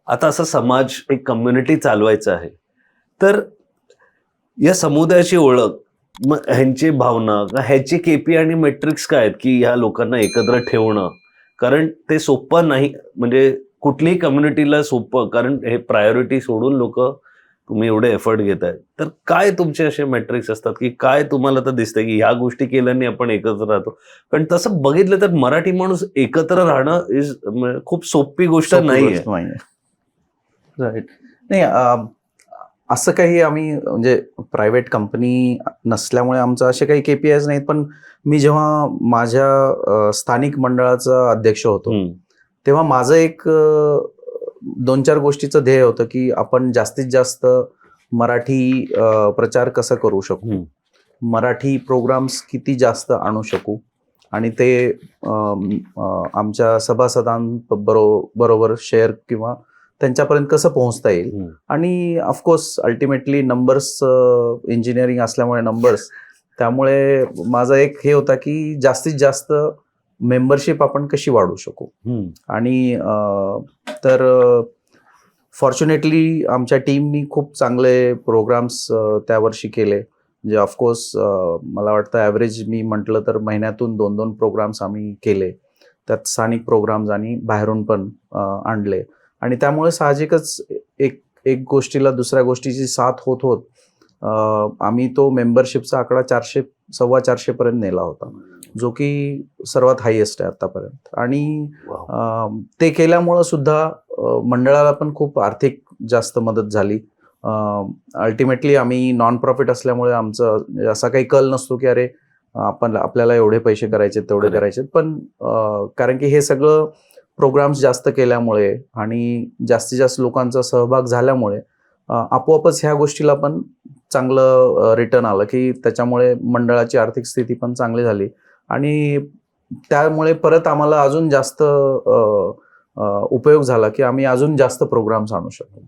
आता असा समाज, एक कम्युनिटी चालवायचा आहे, तर या समुदायाची ओळख, मग ह्यांची भावना, ह्याचे KPI आणि मेट्रिक्स काय आहेत की ह्या लोकांना एकत्र ठेवणं, कारण ते सोपं नाही. म्हणजे कुठलीही कम्युनिटीला सोपं, कारण हे प्रायोरिटी सोडून लोक तुम्ही एवढे एफर्ट घेताय, तर काय तुमचे असे मेट्रिक्स असतात की काय तुम्हाला तर दिसतंय की ह्या गोष्टी केल्याने आपण एकत्र राहतो? कारण तसं बघितलं तर मराठी माणूस एकत्र राहणं इज खूप सोपी गोष्ट नाहीये. राईट. नाही, असं काही आम्ही म्हणजे प्रायव्हेट कंपनी नसल्यामुळे आमचं असे काही KPIs नाहीत. पण मी जेव्हा माझ्या स्थानिक मंडळाचा अध्यक्ष होतो तेव्हा माझं एक 2-4 गोष्टीचं ध्येय होतं की आपण जास्तीत जास्त मराठी प्रचार कसं करू शकू. मराठी प्रोग्राम्स किती जास्त आणू शकू आणि ते आमच्या सभासदांबरोबर शेअर किंवा त्यांच्यापर्यंत कसं पोहोचता येईल. आणि ऑफकोर्स अल्टिमेटली नंबर्स, इंजिनिअरिंग असल्यामुळे नंबर्स, त्यामुळे माझा एक हे होता की जास्तीत जास्त मेंबरशिप आपण कशी वाढवू शकू. आणि तर फॉर्च्युनेटली आमच्या टीमनी खूप चांगले प्रोग्राम्स त्या वर्षी केले. म्हणजे ऑफकोर्स मला वाटतं ॲव्हरेज मी म्हटलं तर महिन्यातून 2-2 प्रोग्राम्स आम्ही केले. त्यात स्थानिक प्रोग्राम्स आणि बाहेरून पण आणले. आणि त्यामुळे साहजिकच एक गोष्टीला दुसऱ्या गोष्टीची साथ होत होत आम्ही तो मेंबरशिपचा आकडा 400-450 पर्यंत नेला होता, जो की सर्वात हायेस्ट आहे आतापर्यंत. आणि ते केल्यामुळं सुद्धा मंडळाला पण खूप आर्थिक जास्त मदत झाली. अल्टिमेटली आम्ही नॉन प्रॉफिट असल्यामुळे आमचं असा काही कल नसतो की अरे आपल्याला एवढे पैसे करायचे तेवढे करायचे. पण कारण की हे सगळं प्रोग्राम्स जास्त केल्यामुळे आणि जास्तीत जास्त लोकांचा सहभाग झाल्यामुळे आपोआपच ह्या गोष्टीला पण चांगलं रिटर्न आलं की त्याच्यामुळे मंडळाची आर्थिक स्थिती पण चांगली झाली. आणि त्यामुळे परत आम्हाला अजून जास्त उपयोग झाला की आम्ही अजून जास्त प्रोग्राम्स आणू शकतो.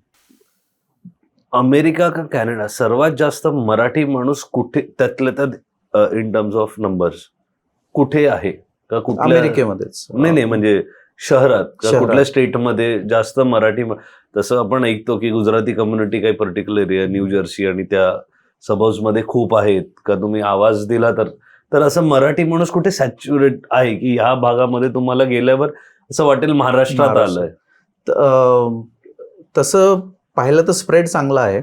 अमेरिका का कॅनडा सर्वात जास्त मराठी माणूस कुठे, त्यातल्या त्यात इन टर्म्स ऑफ नंबर्स कुठे आहे का? कुठल्या अमेरिकेमध्येच? नाही म्हणजे शहरात का कुठल्या स्टेटमध्ये जास्त मराठी? तसं आपण ऐकतो की गुजराती कम्युनिटी काही पर्टिक्युलर एरिया, न्यू जर्सी आणि त्या सबर्ब्समध्ये खूप आहेत का, तुम्ही आवाज दिला तर असं मराठी माणूस कुठे सॅच्युरेट आहे की ह्या भागामध्ये तुम्हाला गेल्यावर असं वाटेल महाराष्ट्रात आलंय? तसं पाहिलं तर स्प्रेड चांगला आहे.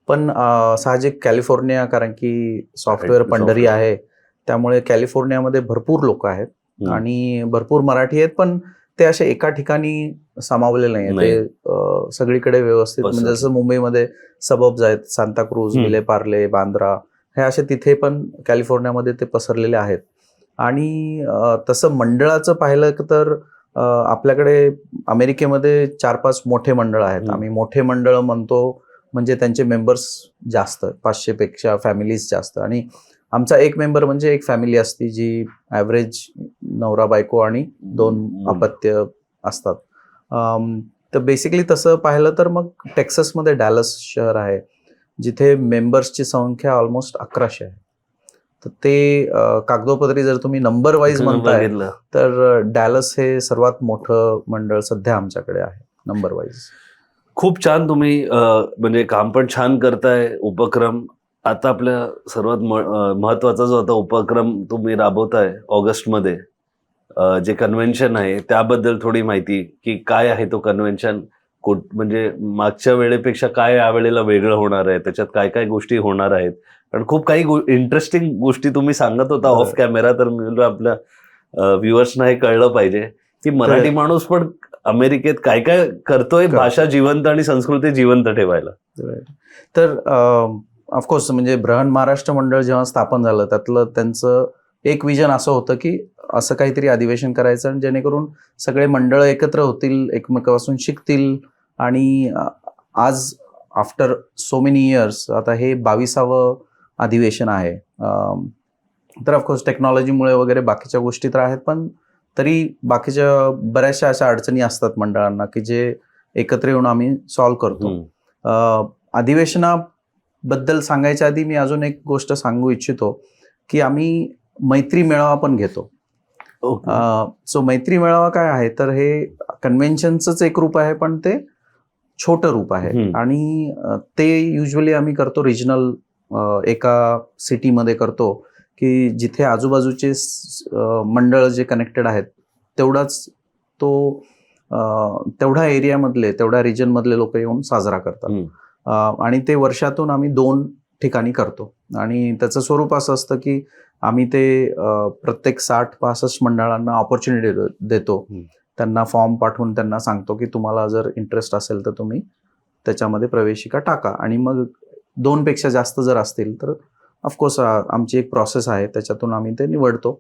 पण साहजिक कॅलिफोर्निया, कारण की सॉफ्टवेअर पंढरी आहे, त्यामुळे कॅलिफोर्नियामध्ये भरपूर लोक आहेत आणि भरपूर मराठी आहेत. पण ते असे एका ठिकाणी सामावलेले नाही, ते सगळीकडे व्यवस्थित. म्हणजे जसं मुंबईमध्ये सबब्स आहेत, सांताक्रूज, विले पार्ले, बांद्रा, हे असे तिथे पण कॅलिफोर्नियामध्ये ते पसरलेले आहेत. आणि तसं मंडळाचं पाहिलं तर आपल्याकडे अमेरिकेमध्ये 4-5 मोठे मंडळ आहेत. आम्ही मोठे मंडळ म्हणतो म्हणजे त्यांचे मेंबर्स जास्त, 500 पेक्षा फॅमिलीज जास्त. आणि आमचा एक मेंबर म्हणजे एक फॅमिली असती जी ॲव्हरेज नवरा बायको आणि 2 अपत्य असतात. तर बेसिकली तसं पाहिलं तर मग टेक्सासमध्ये डॅलस शहर आहे, जिथे मेंबर्सची संख्या ऑलमोस्ट 1100 आहे. तर ते कागदोपत्री जर तुम्ही नंबर वाईज म्हणताय तर डॅलस हे सर्वात मोठं मंडळ सध्या आमच्याकडे आहे नंबर वाईज. खूप छान. तुम्ही म्हणजे काम पण छान करताय, उपक्रम. आता आपल्या सर्वात महत्वाचा जो आता उपक्रम तुम्ही राबवताय ऑगस्टमध्ये, जे कन्व्हेन्शन आहे त्याबद्दल थोडी माहिती की काय आहे तो कन्व्हेन्शन, म्हणजे मागच्या वेळेपेक्षा काय यावेळेला वेगळं होणार आहे, त्याच्यात काय काय गोष्टी होणार आहेत. कारण खूप काही इंटरेस्टिंग गोष्टी तुम्ही सांगत होता ऑफ कॅमेरा, तर मी आपल्या व्ह्युअर्सना हे कळलं पाहिजे की मराठी माणूस पण अमेरिकेत काय काय करतोय भाषा जिवंत आणि संस्कृती जिवंत ठेवायला. तर ऑफकोर्स म्हणजे बृहन महाराष्ट्र मंडळ जेव्हा स्थापन झालं, त्यातलं त्यांचं एक विजन असं होतं की असं काहीतरी अधिवेशन करायचं आणि जेणेकरून सगळे मंडळ एकत्र होतील, एकमेकापासून शिकतील. आणि आज आफ्टर सो मेनी इयर्स आता हे 22वं अधिवेशन आहे. तर ऑफकोर्स टेक्नॉलॉजीमुळे वगैरे बाकीच्या गोष्टी तर आहेत, पण तरी बाकीच्या बऱ्याचशा अशा अडचणी असतात मंडळांना की जे एकत्र येऊन आम्ही सॉल्व्ह करतो. अधिवेशनाबद्दल सांगायच्या आधी मी अजून एक गोष्ट सांगू इच्छितो की आम्ही मैत्री मेळावा पण घेतो. सो मैत्री मेळावा काय आहे तर हे कन्व्हेन्शनचंच एक रूप आहे, पण ते छोटं रूप आहे. आणि ते युजली आम्ही करतो रिजनल एका सिटीमध्ये करतो की जिथे आजूबाजूचे मंडळ जे कनेक्टेड आहेत तेवढाच तो तेवढ्या एरियामधले, तेवढ्या रिजनमधले लोक येऊन साजरा करतात. आणि ते वर्षातून आम्ही 2 ठिकाणी करतो. आणि त्याचं स्वरूप असं असतं की आम्ही ते प्रत्येक 60-65 मंडळांना ऑपॉर्च्युनिटी देतो. त्यांना फॉर्म पाठवून त्यांना सांगतो की तुम्हाला जर इंटरेस्ट असेल तर तुम्ही त्याच्यामध्ये प्रवेशिका टाका. आणि मग 2 पेक्षा जास्त जर असतील तर ऑफकोर्स आमची एक प्रोसेस आहे, त्याच्यातून आम्ही ते निवडतो.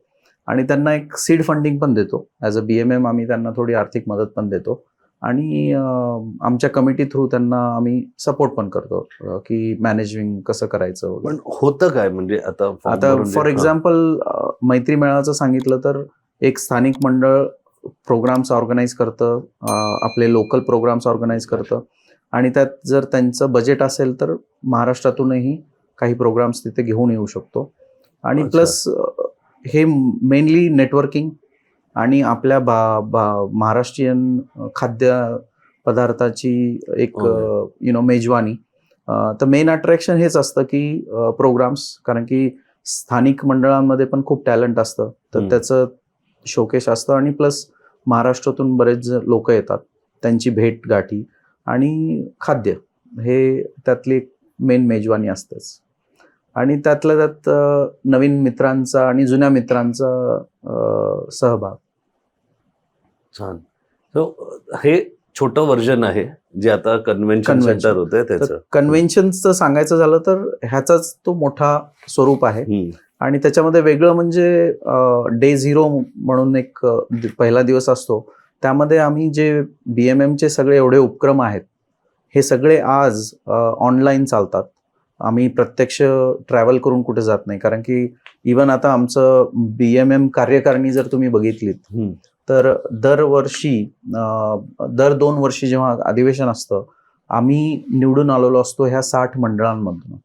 आणि त्यांना एक सीड फंडिंग पण देतो. ॲज अ BMM आम्ही त्यांना थोडी आर्थिक मदत पण देतो. आणि आमच्या कमिटी थ्रू त्यांना आम्ही सपोर्ट पण करतो की मॅनेजिंग कसं करायचं वगैरे. पण होतं काय म्हणजे आता आता फॉर एक्झाम्पल मैत्री मेळाचं सांगितलं तर एक स्थानिक मंडळ प्रोग्राम्स ऑर्गनाईज करतं, आपले लोकल प्रोग्राम्स ऑर्गनाईज करतं आणि त्यात जर त्यांचं बजेट असेल तर महाराष्ट्रातूनही काही प्रोग्राम्स तिथे घेऊन येऊ शकतो. आणि अच्छा. प्लस हे मेनली नेटवर्किंग आणि आपल्या महाराष्ट्रीयन खाद्य पदार्थाची एक मेजवानी. तर मेन अट्रॅक्शन हेच असतं की प्रोग्राम्स, कारण की स्थानिक मंडळांमध्ये पण खूप टॅलेंट असतं, तर त्याचं शोकेस असतं. आणि प्लस महाराष्ट्रातून बरेच लोक येतात, त्यांची भेट गाठी आणि खाद्य हे त्यातली मेन मेजवानी असतेच. आणि त्यातल्या त्यात नवीन मित्रांचा आणि जुन्या मित्रांचा सहभाग. छान. सो हे छोटं व्हर्जन आहे जे आता कन्व्हेन्शन सेंटर होतंय त्याचं. कन्व्हेन्शनचं सांगायचं झालं तर ह्याचाच तो मोठा स्वरूप आहे. आणि त्याच्यामध्ये वेगळं म्हणजे डे 0 म्हणून एक पहिला दिवस असतो, त्यामध्ये आम्ही जे BMMचे सगळे एवढे उपक्रम आहेत हे सगळे आज ऑनलाईन चालतात. आम्ही प्रत्यक्ष ट्रॅव्हल करून कुठे जात नाही, कारण की इवन आता आमचं BMM कार्यकारिणी जर तुम्ही बघितलीत तर दरवर्षी दर 2 वर्षी जेव्हा अधिवेशन असतं आम्ही निवडून आलेलो असतो ह्या 60 मंडळांमधून.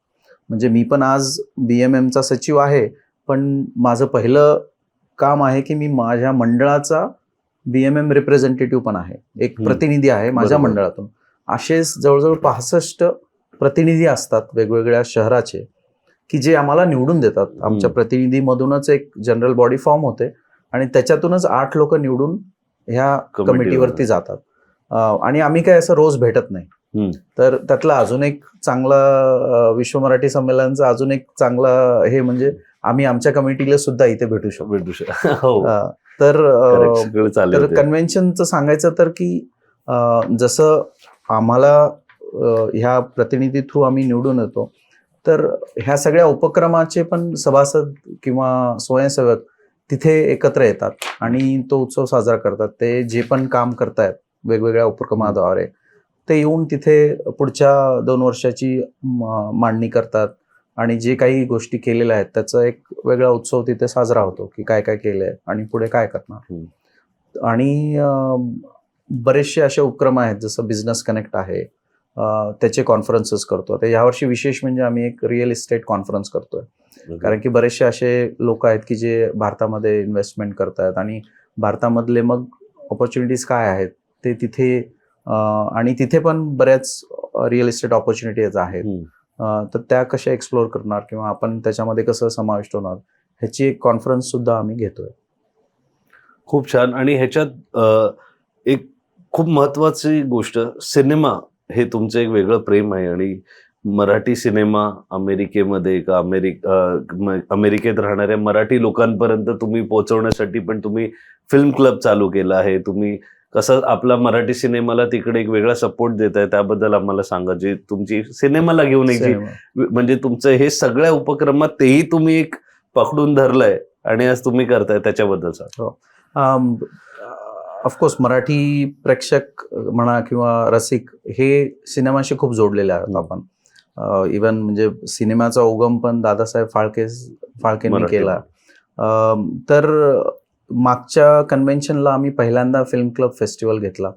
म्हणजे मी पण आज BMMचा सचिव आहे, पण माझं पहिलं काम आहे की मी माझ्या मंडळाचा BMM रिप्रेझेंटेटिव्ह पण आहे, एक प्रतिनिधी आहे माझ्या मंडळातून. असे जवळजवळ 65 प्रतिनिधी असतात वेगवेगळ्या शहराचे की जे आम्हाला निवडून देतात. आमच्या प्रतिनिधीमधूनच एक जनरल बॉडी फॉर्म होते आणि त्याच्यातूनच 8 लोक निवडून ह्या कमिटीवरती जातात. आणि आम्ही काय असं रोज भेटत नाही. तर त्यातला अजून एक चांगला विश्व मराठी संमेलनाचा अजून एक चांगला हे म्हणजे आम्ही आमच्या कमिटीला सुद्धा इथे भेटू शकतो. तर कन्व्हेन्शनचं सांगायचं तर की जसं आम्हाला ह्या प्रतिनिधी थ्रू आम्ही निवडून येतो, तर ह्या सगळ्या उपक्रमाचे पण सभासद किंवा स्वयंसेवक तिथे एकत्र येतात आणि तो उत्सव साजरा करतात. ते जे पण काम करतायत वेगवेगळ्या उपक्रमाद्वारे ते येऊन तिथे पुढच्या 2 वर्षाची मांडणी करतात आणि जे काही गोष्टी केलेल्या आहेत त्याचा एक वेगळा उत्सव तिथे साजरा होतो की काय काय केलंय आणि पुढे काय करणार. आणि बरेचसे असे उपक्रम आहेत जसं बिझनेस कनेक्ट आहे, त्याचे कॉन्फरन्सेस करतो. आता यावर्षी विशेष म्हणजे आम्ही एक रिअल इस्टेट कॉन्फरन्स करतोय, कारण की बरेचसे असे लोक आहेत की जे भारतामध्ये इन्व्हेस्टमेंट करतायत आणि भारतामधले मग ऑपॉर्च्युनिटीज काय आहेत ते तिथे आणि तिथे पण बऱ्याच रिअल इस्टेट ऑपॉर्च्युनिटीज आहेत. तर त्या कशा एक्सप्लोअर करणार किंवा आपण त्याच्यामध्ये कसं समाविष्ट होणार ह्याची एक कॉन्फरन्स सुद्धा आम्ही घेतोय. खूप छान. आणि ह्याच्यात एक खूप महत्वाची गोष्ट, सिनेमा हे तुमचं एक वेगळं प्रेम आहे आणि मराठी सिनेमा अमेरिकेमध्ये का अमेरिकेत राहणाऱ्या मराठी लोकांपर्यंत तुम्ही पोहोचवण्यासाठी पण तुम्ही फिल्म क्लब चालू केला आहे. तुम्ही कसं आपला मराठी सिनेमाला तिकडे एक वेगळा सपोर्ट देत आहे त्याबद्दल आम्हाला सांगा. जे तुमची सिनेमाला घेऊन एक जी म्हणजे तुमचं हे सगळ्या उपक्रमात तेही तुम्ही एक पकडून धरलंय आणि आज तुम्ही करताय त्याच्याबद्दल सांगा. ऑफकोर्स मराठी प्रेक्षक म्हणा किंवा रसिक हे सिनेमाशी खूप जोडलेले आहोत आपण. इवन म्हणजे सिनेमाचा उगम पण दादासाहेब फाळकेंनी केला. तर मागच्या कन्व्हेन्शनला आम्ही पहिल्यांदा फिल्म क्लब फेस्टिवल घेतला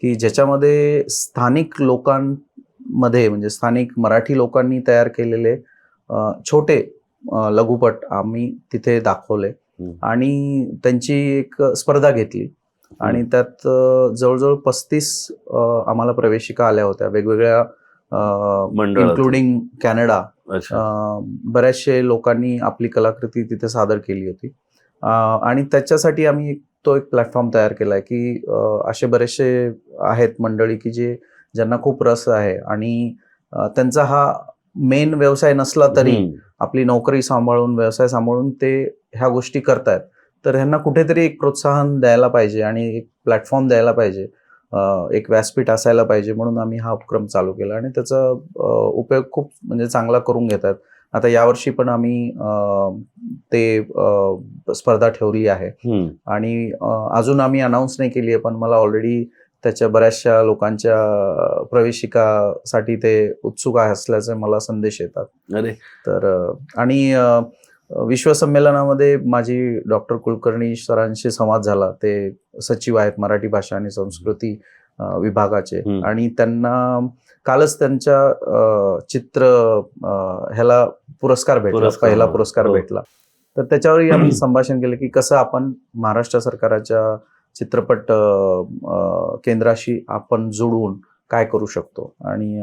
की ज्याच्यामध्ये स्थानिक लोकांमध्ये म्हणजे स्थानिक मराठी लोकांनी तयार केलेले छोटे लघुपट आम्ही तिथे दाखवले आणि त्यांची एक स्पर्धा घेतली आणि त्यात जवळजवळ 35 आम्हाला प्रवेशिका आल्या होत्या वेगवेगळ्या इन्क्लुडिंग कॅनडा. बऱ्याचशे लोकांनी आपली कलाकृती तिथे सादर केली होती आणि त्याच्यासाठी आम्ही तो एक प्लॅटफॉर्म तयार केलाय की असे बरेचसे आहेत मंडळी की ज्यांना खूप रस आहे आणि त्यांचा हा मेन व्यवसाय नसला तरी आपली नोकरी सांभाळून व्यवसाय सांभाळून ते ह्या गोष्टी करतायत. तर ह्यांना कुठेतरी एक प्रोत्साहन द्यायला पाहिजे आणि एक प्लॅटफॉर्म द्यायला पाहिजे, एक व्यासपीठ असायला पाहिजे, म्हणून आम्ही हा उपक्रम चालू केला आणि त्याचा उपयोग खूप म्हणजे चांगला करून घेतात. आता यावर्षी पण आम्ही ते स्पर्धा ठेवली आहे आणि अजून आम्ही अनाऊन्स नाही केली आहे, पण मला ऑलरेडी त्याच्या बऱ्याचशा लोकांच्या प्रवेशिकासाठी ते उत्सुक असल्याचे मला संदेश येतात. अरे तर आणि विश्वसंमेलनामध्ये माझी डॉक्टर कुलकर्णी सरांशी संवाद झाला. ते सचिव आहेत मराठी भाषा आणि संस्कृती विभागाचे, हम्म. आणि त्यांना कालच त्यांच्या चित्र ह्याला पुरस्कार भेटला, पहिला पुरस्कार हो. भेटला. तर त्याच्यावरही आम्ही संभाषण केलं की कसं आपण महाराष्ट्र सरकारच्या चित्रपट केंद्राशी आपण जोडून काय करू शकतो, आणि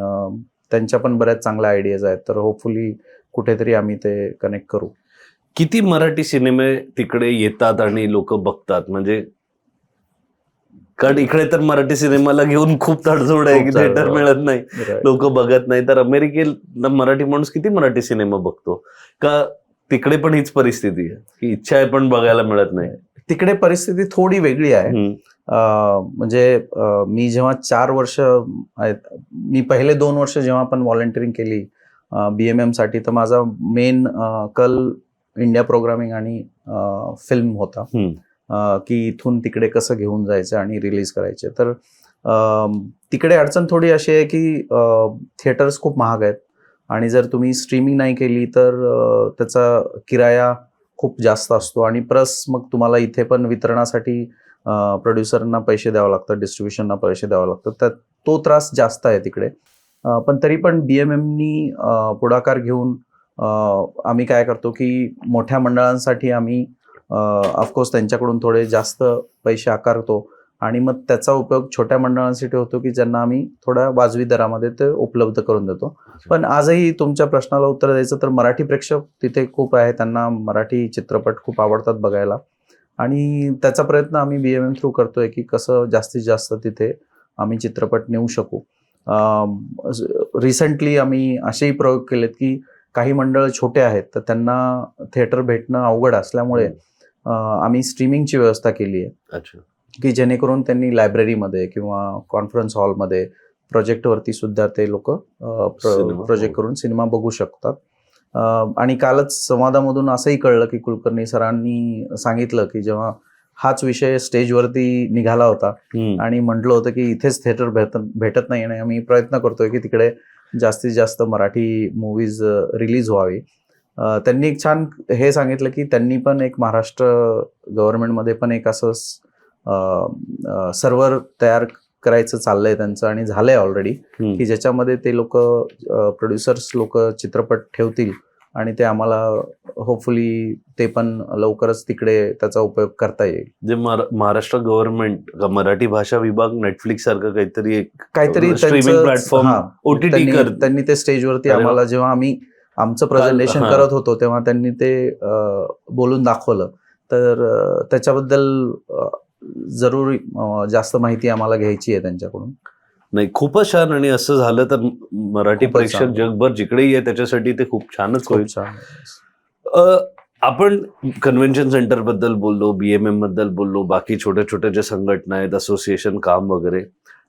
त्यांच्या पण बऱ्याच चांगल्या आयडियाज आहेत. तर होपफुली कुठेतरी आम्ही ते कनेक्ट करू. किती मराठी सिनेमे तिकडे येतात आणि लोक बघतात? म्हणजे कारण इकडे तर मराठी सिनेमाला घेऊन खूप तडजोड आहे की खूप थिएटर तडजोड. मिळत नाही, Right. लोक बघत नाही. तर अमेरिकेला मराठी माणूस किती मराठी सिनेमा बघतो? का तिकडे पण हीच परिस्थिती आहे की इच्छा आहे पण बघायला मिळत नाही? तिकडे परिस्थिती थोडी वेगळी आहे. हम्म. म्हणजे मी जेव्हा 4 वर्ष आहेत, मी पहिले 2 वर्ष जेव्हा पण व्हॉलंटिअरिंग केली BMM साठी, तर माझा मेन कल इंडिया प्रोग्रामिंग आणि फिल्म होता. हम्म. की इथून तिकडे कसं घेऊन जायचं आणि रिलीज करायचे. तर तिकडे अडचण थोडी अशी आहे की थिएटर्स खूप महाग आहेत, आणि जर तुम्ही स्ट्रीमिंग नाही केली तर त्याचा किराया खूप जास्त असतो, आणि प्लस मग तुम्हाला इथे पण वितरणासाठी प्रोड्युसरना पैसे द्यावं लागतं, डिस्ट्रीब्युशनना पैसे द्यावं लागतं. तर तो त्रास जास्त आहे तिकडे. पण तरी पण BMMनी पुढाकार घेऊन आम्ही काय करतो की मोठ्या मंडळांसाठी आम्ही ऑफकोर्स त्यांच्याकडून थोडे जास्त पैसे आकारतो, आणि मग त्याचा उपयोग छोट्या मंडळांसाठी होतो की ज्यांना आम्ही थोड्या वाजवी दरामध्ये ते उपलब्ध करून देतो. पण आजही तुमच्या प्रश्नाला उत्तर द्यायचं तर मराठी प्रेक्षक तिथे खूप आहे, त्यांना मराठी चित्रपट खूप आवडतात बघायला, आणि त्याचा प्रयत्न आम्ही BMM थ्रू करतोय की कसं जास्तीत जास्त तिथे आम्ही चित्रपट नेऊ शकू. रिसेंटली आम्ही असेही प्रयोग केलेत की काही मंडळ छोटे आहेत तर त्यांना थिएटर भेटणं अवघड असल्यामुळे आम्ही स्ट्रीमिंगची व्यवस्था केली आहे. अच्छा. की जेणेकरून त्यांनी लायब्ररीमध्ये किंवा कॉन्फरन्स हॉलमध्ये प्रोजेक्टवरती सुद्धा ते लोक प्रोजेक्ट करून सिनेमा बघू शकतात. आणि कालच संवादामधून असंही कळलं की कुलकर्णी सरांनी सांगितलं की जेव्हा हाच विषय स्टेजवरती निघाला होता आणि म्हटलं होतं की इथेच थिएटर भेटत नाही, आणि आम्ही प्रयत्न करतोय की तिकडे जास्तीत जास्त मराठी मूवीज रिलीज व्हावी. त्यांनी एक छान हे सांगितलं की त्यांनी पण एक महाराष्ट्र गव्हर्नमेंटमध्ये पण एक असं सर्व्हर तयार करायचं चाललंय त्यांचं, आणि झालंय ऑलरेडी, की ज्याच्यामध्ये ते लोक प्रोड्युसर्स लोक चित्रपट ठेवतील, आणि ते आम्हाला होपफुली ते पण लवकरच तिकडे त्याचा उपयोग करता येईल. जे महाराष्ट्र गव्हर्नमेंट मराठी भाषा विभाग नेटफ्लिक्स सारखं काहीतरी स्ट्रीमिंग प्लॅटफॉर्म OTT त्यांनी ते स्टेजवरती आम्हाला जेव्हा आम्ही आमचं प्रेझेंटेशन करत होतो तेव्हा त्यांनी ते बोलून दाखवलं. तर त्याच्याबद्दल जरूर जास्त माहिती आम्हाला घ्यायची आहे त्यांच्याकडून. नाही, खूपच छान. आणि असं झालं तर मराठी प्रेक्षक जगभर जिकडेही आहे त्याच्यासाठी ते खूप छानच होईल. आपण कन्व्हेन्शन सेंटर बद्दल बोललो, BMM बद्दल बोललो, बाकी छोट्या छोट्या ज्या संघटना आहेत, असोसिएशन काम वगैरे.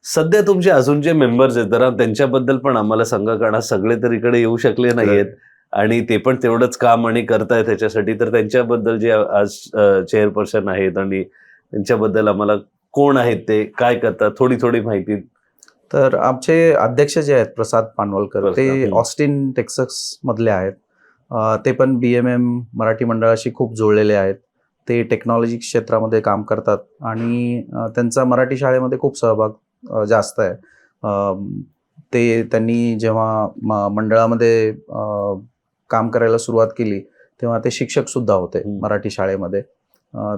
सध्या तुमचे अजून जे मेंबर्स आहेत जरा त्यांच्याबद्दल पण आम्हाला सांगा, कारण सगळे तर इकडे येऊ शकले नाहीयेत आणि ते पण तेवढंच काम आणि करतायत त्याच्यासाठी. तर त्यांच्याबद्दल जे आज चेअरपर्सन आहेत आणि त्यांच्याबद्दल आम्हाला कोण आहेत, ते काय करतात, थोडी थोडी माहिती. तर आमचे अध्यक्ष जे आहेत प्रसाद पानवलकर, ते ऑस्टिन टेक्सास मधले आहेत. ते पण BMM मराठी मंडळाशी खूप जोडलेले आहेत. ते टेक्नॉलॉजी क्षेत्रामध्ये काम करतात आणि त्यांचा मराठी शाळेमध्ये खूप सहभाग जास्त आहे. त्यांनी जेव्हा मंडळामध्ये काम करायला सुरुवात केली तेव्हा ते शिक्षक सुद्धा होते मराठी शाळेमध्ये.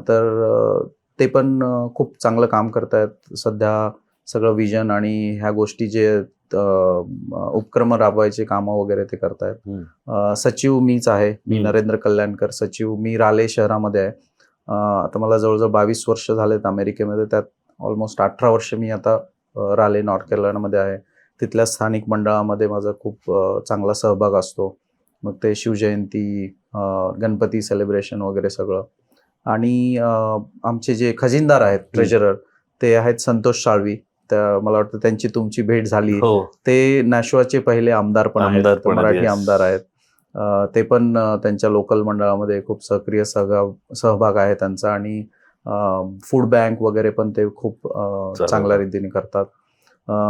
तर ते पण खूप चांगलं काम करतायत. सध्या सगळं विजन आणि ह्या गोष्टी जे उपक्रम राबवायचे कामं वगैरे ते करतायत. सचिव मीच आहे, मी नरेंद्र कल्याणकर सचिव. मी राले शहरामध्ये आहे. आता मला जवळजवळ 22 वर्ष झालेत अमेरिकेमध्ये, त्यात ऑलमोस्ट 18 वर्ष मी आता राले नॉर्थ कॅरोलिनामध्ये आहे. तिथल्या स्थानिक मंडळामध्ये माझा खूप चांगला सहभाग असतो. मग ते शिवजयंती, गणपती सेलिब्रेशन वगैरे सगळं. आणि आमचे जे खजिनदार आहेत, ट्रेजरर, ते आहेत संतोष साळवी. मला वाटतं त्यांची तुमची भेट झाली. ते नॅशवाचे पहिले आमदार पण आहेत, मराठी आमदार आहेत. ते पण त्यांच्या लोकल मंडळामध्ये खूप सक्रिय सहभाग आहे त्यांचा. आणि फूड बँक वगैरे पण ते खूप चांगल्या रीतीने करतात.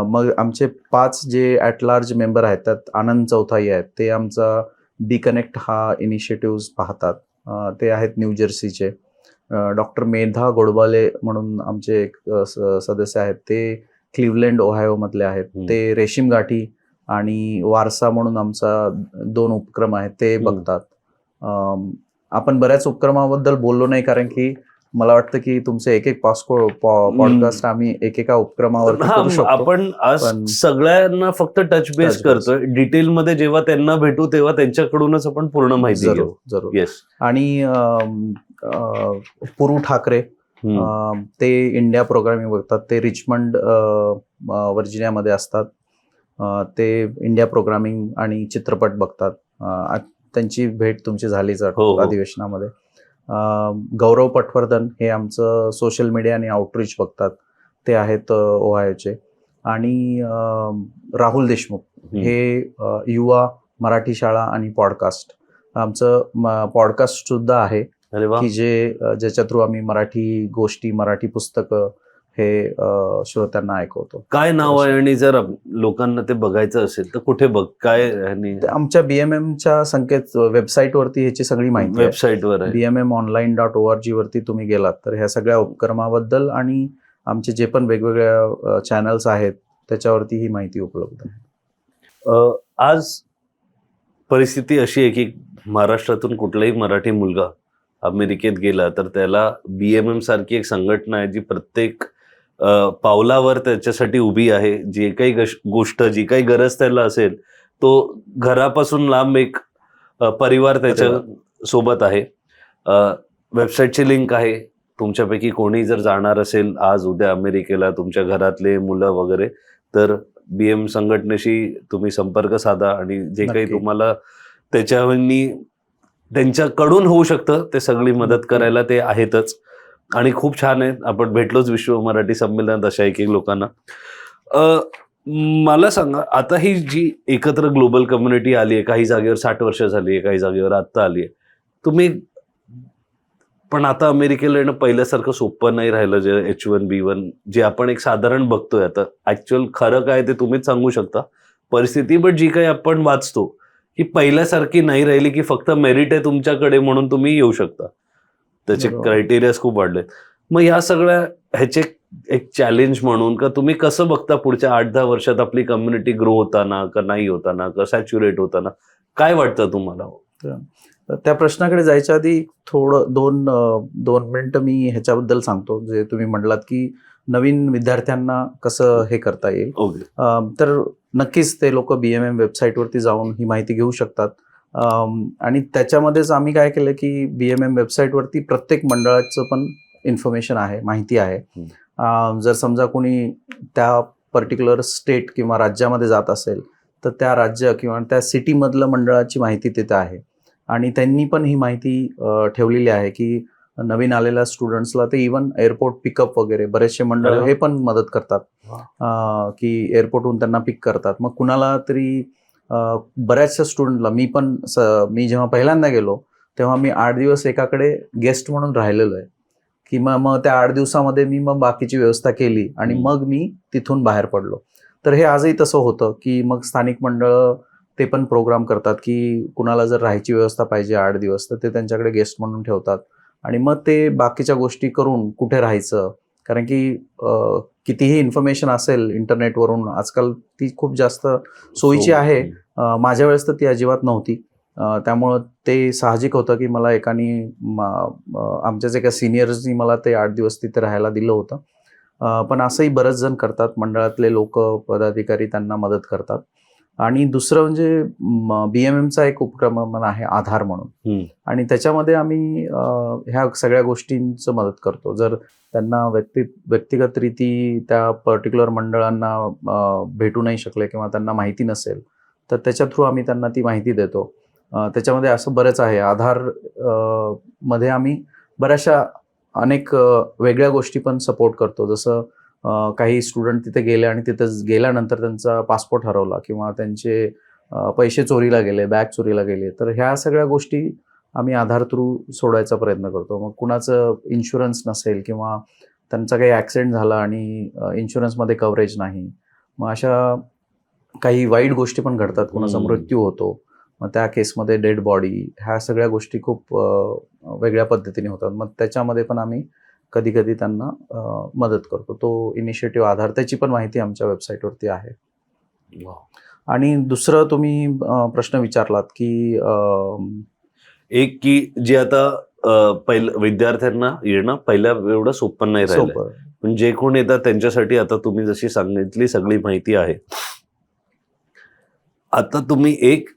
मग आमचे 5 जे ॲट लार्ज मेंबर आहेत त्यात आनंद चौथाई आहेत, ते आमचा बी कनेक्ट हा इनिशिएटिव्ह पाहतात. ते आहेत न्यू जर्सीचे. डॉक्टर मेधा गोडबाले म्हणून आमचे एक सदस्य आहेत, ते क्लिव्हलँड ओहायोमधले आहेत. ते रेशीम गाठी आणि वारसा म्हणून आमचा 2 उपक्रम आहेत ते बघतात. आपण बऱ्याच उपक्रमाबद्दल बोललो नाही, कारण की मला वाटतं की तुमचे एक पॉडकास्ट आम्ही एकेका उपक्रमावर करू शकतो. आपण आज सगळ्यांना फक्त टच बेस करतोय. डिटेलमध्ये जेव्हा त्यांना भेटू तेव्हा त्यांच्याकडूनच आपण पूर्ण माहिती घेऊ. जरूर. येस. आणि पुरू ठाकरे ते इंडिया प्रोग्रामिंग बघतात. ते रिचमंड व्हर्जिनियामध्ये असतात. ते इंडिया प्रोग्रामिंग आणि चित्रपट बघतात. त्यांची भेट तुमची झालीच अधिवेशनामध्ये. गौरव पटवर्धन हे आमचं सोशल मीडिया आणि आउटरीच बघतात, ते आहेत ओहायोचे. आणि राहुल देशमुख हे युवा मराठी शाळा आणि पॉडकास्ट, आमचं पॉडकास्ट सुद्धा आहे की ज्याच्या थ्रू आम्ही मराठी गोष्टी, मराठी पुस्तकं हे श्रोत्यांना ऐकवतो. काय नाव आहे आणि जर लोकांना ते बघायचं असेल तर कुठे काय? आमच्या BMMच्या वेबसाईटवरती ह्याची सगळी माहिती वेबसाईटवर आहे. BMMonline.org वरती तुम्ही गेलात तर ह्या सगळ्या उपक्रमाबद्दल आणि आमचे जे पण वेगवेगळ्या चॅनल्स आहेत त्याच्यावरती ही माहिती उपलब्ध आहे. आज परिस्थिती अशी आहे की महाराष्ट्रातून कुठलाही मराठी मुलगा अमेरिकेत गेला तर त्याला BMM सारखी एक संघटना आहे जी प्रत्येक पावलावर त्याच्यासाठी उभी आहे. जे काही गोष्ट, जी काही गरज त्याला असेल, तो घरापासून लांब एक परिवार त्याच्या सोबत आहे. वेबसाईटची लिंक आहे. तुमच्यापैकी कोणी जर जाणार असेल आज उद्या अमेरिकेला, तुमच्या घरातले मुलं वगैरे, तर BM संघटनेशी तुम्ही संपर्क साधा आणि जे काही तुम्हाला त्यांच्याकडून होऊ शकतं ते सगळी मदत करायला ते आहेतच. आणि खूप छान आहे, आपण भेटलोच विश्व मराठी संमेलनात अशा एक लोकांना. मला सांगा, आता ही जी एकत्र ग्लोबल कम्युनिटी आली आहे, काही जागेवर 60 वर्ष झाली आहे, काही जागेवर आत्ता आली आहे, तुम्ही पण आता अमेरिकेला येणं पहिल्यासारखं सोपं नाही राहिलं. जे H1B1 जे आपण एक साधारण बघतोय, आता ऍक्च्युअल खरं काय ते तुम्हीच सांगू शकता परिस्थिती, बट जी काही आपण वाचतो की पहिल्यासारखी नाही राहिली की फक्त मेरिट आहे तुमच्याकडे म्हणून तुम्ही येऊ शकता. त्याचे क्रायटेरियाज खूप वाढले. मग या सगळ्या ह्याचे एक चॅलेंज म्हणून का तुम्ही कसं बघता पुढच्या 8-10 वर्षात आपली कम्युनिटी ग्रो होताना का नाही होताना का सॅच्युरेट होताना, काय वाटतं तुम्हाला? त्या प्रश्नाकडे जायच्या आधी थोडं 2 मिनिटं मी ह्याच्याबद्दल सांगतो. जे तुम्ही म्हटलात की नवीन विद्यार्थ्यांना कसं हे करता येईल. तर नक्कीच ते लोक BMM वेबसाईटवरती जाऊन ही माहिती घेऊ शकतात. आणि त्याच्यामध्येच आम्ही काय केलं की BMM वेबसाईटवरती प्रत्येक मंडळाचं पण इन्फॉर्मेशन आहे, माहिती आहे. जर समजा कोणी त्या पर्टिक्युलर स्टेट किंवा राज्यामध्ये जात असेल तर त्या राज्य किंवा त्या सिटीमधलं मंडळाची माहिती तिथे आहे. आणि त्यांनी पण ही माहिती ठेवलेली आहे की नवीन आलेल्या स्टुडंट्सला ते इव्हन एअरपोर्ट पिकअप वगैरे बरेचसे मंडळ हे पण मदत करतात की एअरपोर्टहून त्यांना पिक करतात. मग कुणाला तरी बऱ्याचशा स्टुडंटला मी जेव्हा पहिल्यांदा गेलो तेव्हा मी 8 दिवस एकाकडे गेस्ट म्हणून राहिलेलो आहे की मग त्या 8 दिवसामध्ये मी मग बाकीची व्यवस्था केली आणि मग मी तिथून बाहेर पडलो. तर हे आजही तसं होतं की मग स्थानिक मंडळ ते पण प्रोग्राम करतात की कुणाला जर राहायची व्यवस्था पाहिजे 8 दिवस तर ते त्यांच्याकडे गेस्ट म्हणून ठेवतात आणि मग ते बाकीच्या गोष्टी करून कुठे राहायचं, कारण की कितीही इन्फॉर्मेशन असेल इंटरनेटवरून आजकाल ती खूप जास्त सोयीची आहे. माझ्या वेळेस तर ती अजिबात नव्हती. त्यामुळं ते साहजिक होतं की मला एकाने आमच्याच एका सिनियर्सनी मला ते 8 दिवस तिथे राहायला दिलं होतं. पण असंही बरेच जण करतात, मंडळातले लोक, पदाधिकारी त्यांना मदत करतात. आणि दुसरं म्हणजे BMMचा एक उपक्रम आहे आधार म्हणून, आणि त्याच्यामध्ये आम्ही ह्या सगळ्या गोष्टींचं मदत करतो. जर त्यांना व्यक्तिगत रीती त्या पर्टिक्युलर मंडळांना भेटू नाही शकले किंवा त्यांना माहिती नसेल तर त्याच्या थ्रू आम्ही त्यांना ती माहिती देतो. त्याच्यामध्ये असं बरेच आहे. आधार मध्ये आम्ही बऱ्याचशा अनेक वेगळ्या गोष्टी पण सपोर्ट करतो. जसं काही स्टुडंट तिथे गेले आणि तिथे गेल्यानंतर त्यांचा पासपोर्ट हरवला किंवा त्यांचे पैसे चोरीला गेले, बॅग चोरीला गेले, तर ह्या सगळ्या गोष्टी आम्ही आधार थ्रू सोडायचा प्रयत्न करतो. मग कुणाचं इन्शुरन्स नसेल किंवा त्यांचा काही ॲक्सिडेंट झाला आणि इन्शुरन्समध्ये कव्हरेज नाही, मग अशा काही वाईट गोष्टी पण घडतात, कुणाचा मृत्यू होतो, मग त्या केसमध्ये डेड बॉडी, ह्या सगळ्या गोष्टी खूप वेगळ्या पद्धतीने होतात. मग त्याच्यामध्ये पण आम्ही कधी कधी त्यांना मदत करतो. तो इनिशिएटिव्ह आधार, त्याची पण माहिती आमच्या वेबसाईटवरती आहे. आणि दुसरं तुम्ही प्रश्न विचारलात की एक की जे आता पहिलं विद्यार्थ्यांना येणं पहिल्या एवढं सोपं नाही राहिलं, सोपं. पण जे कोण येतात त्यांच्यासाठी आता तुम्ही जशी सांगितली सगळी माहिती आहे. आता तुम्ही एक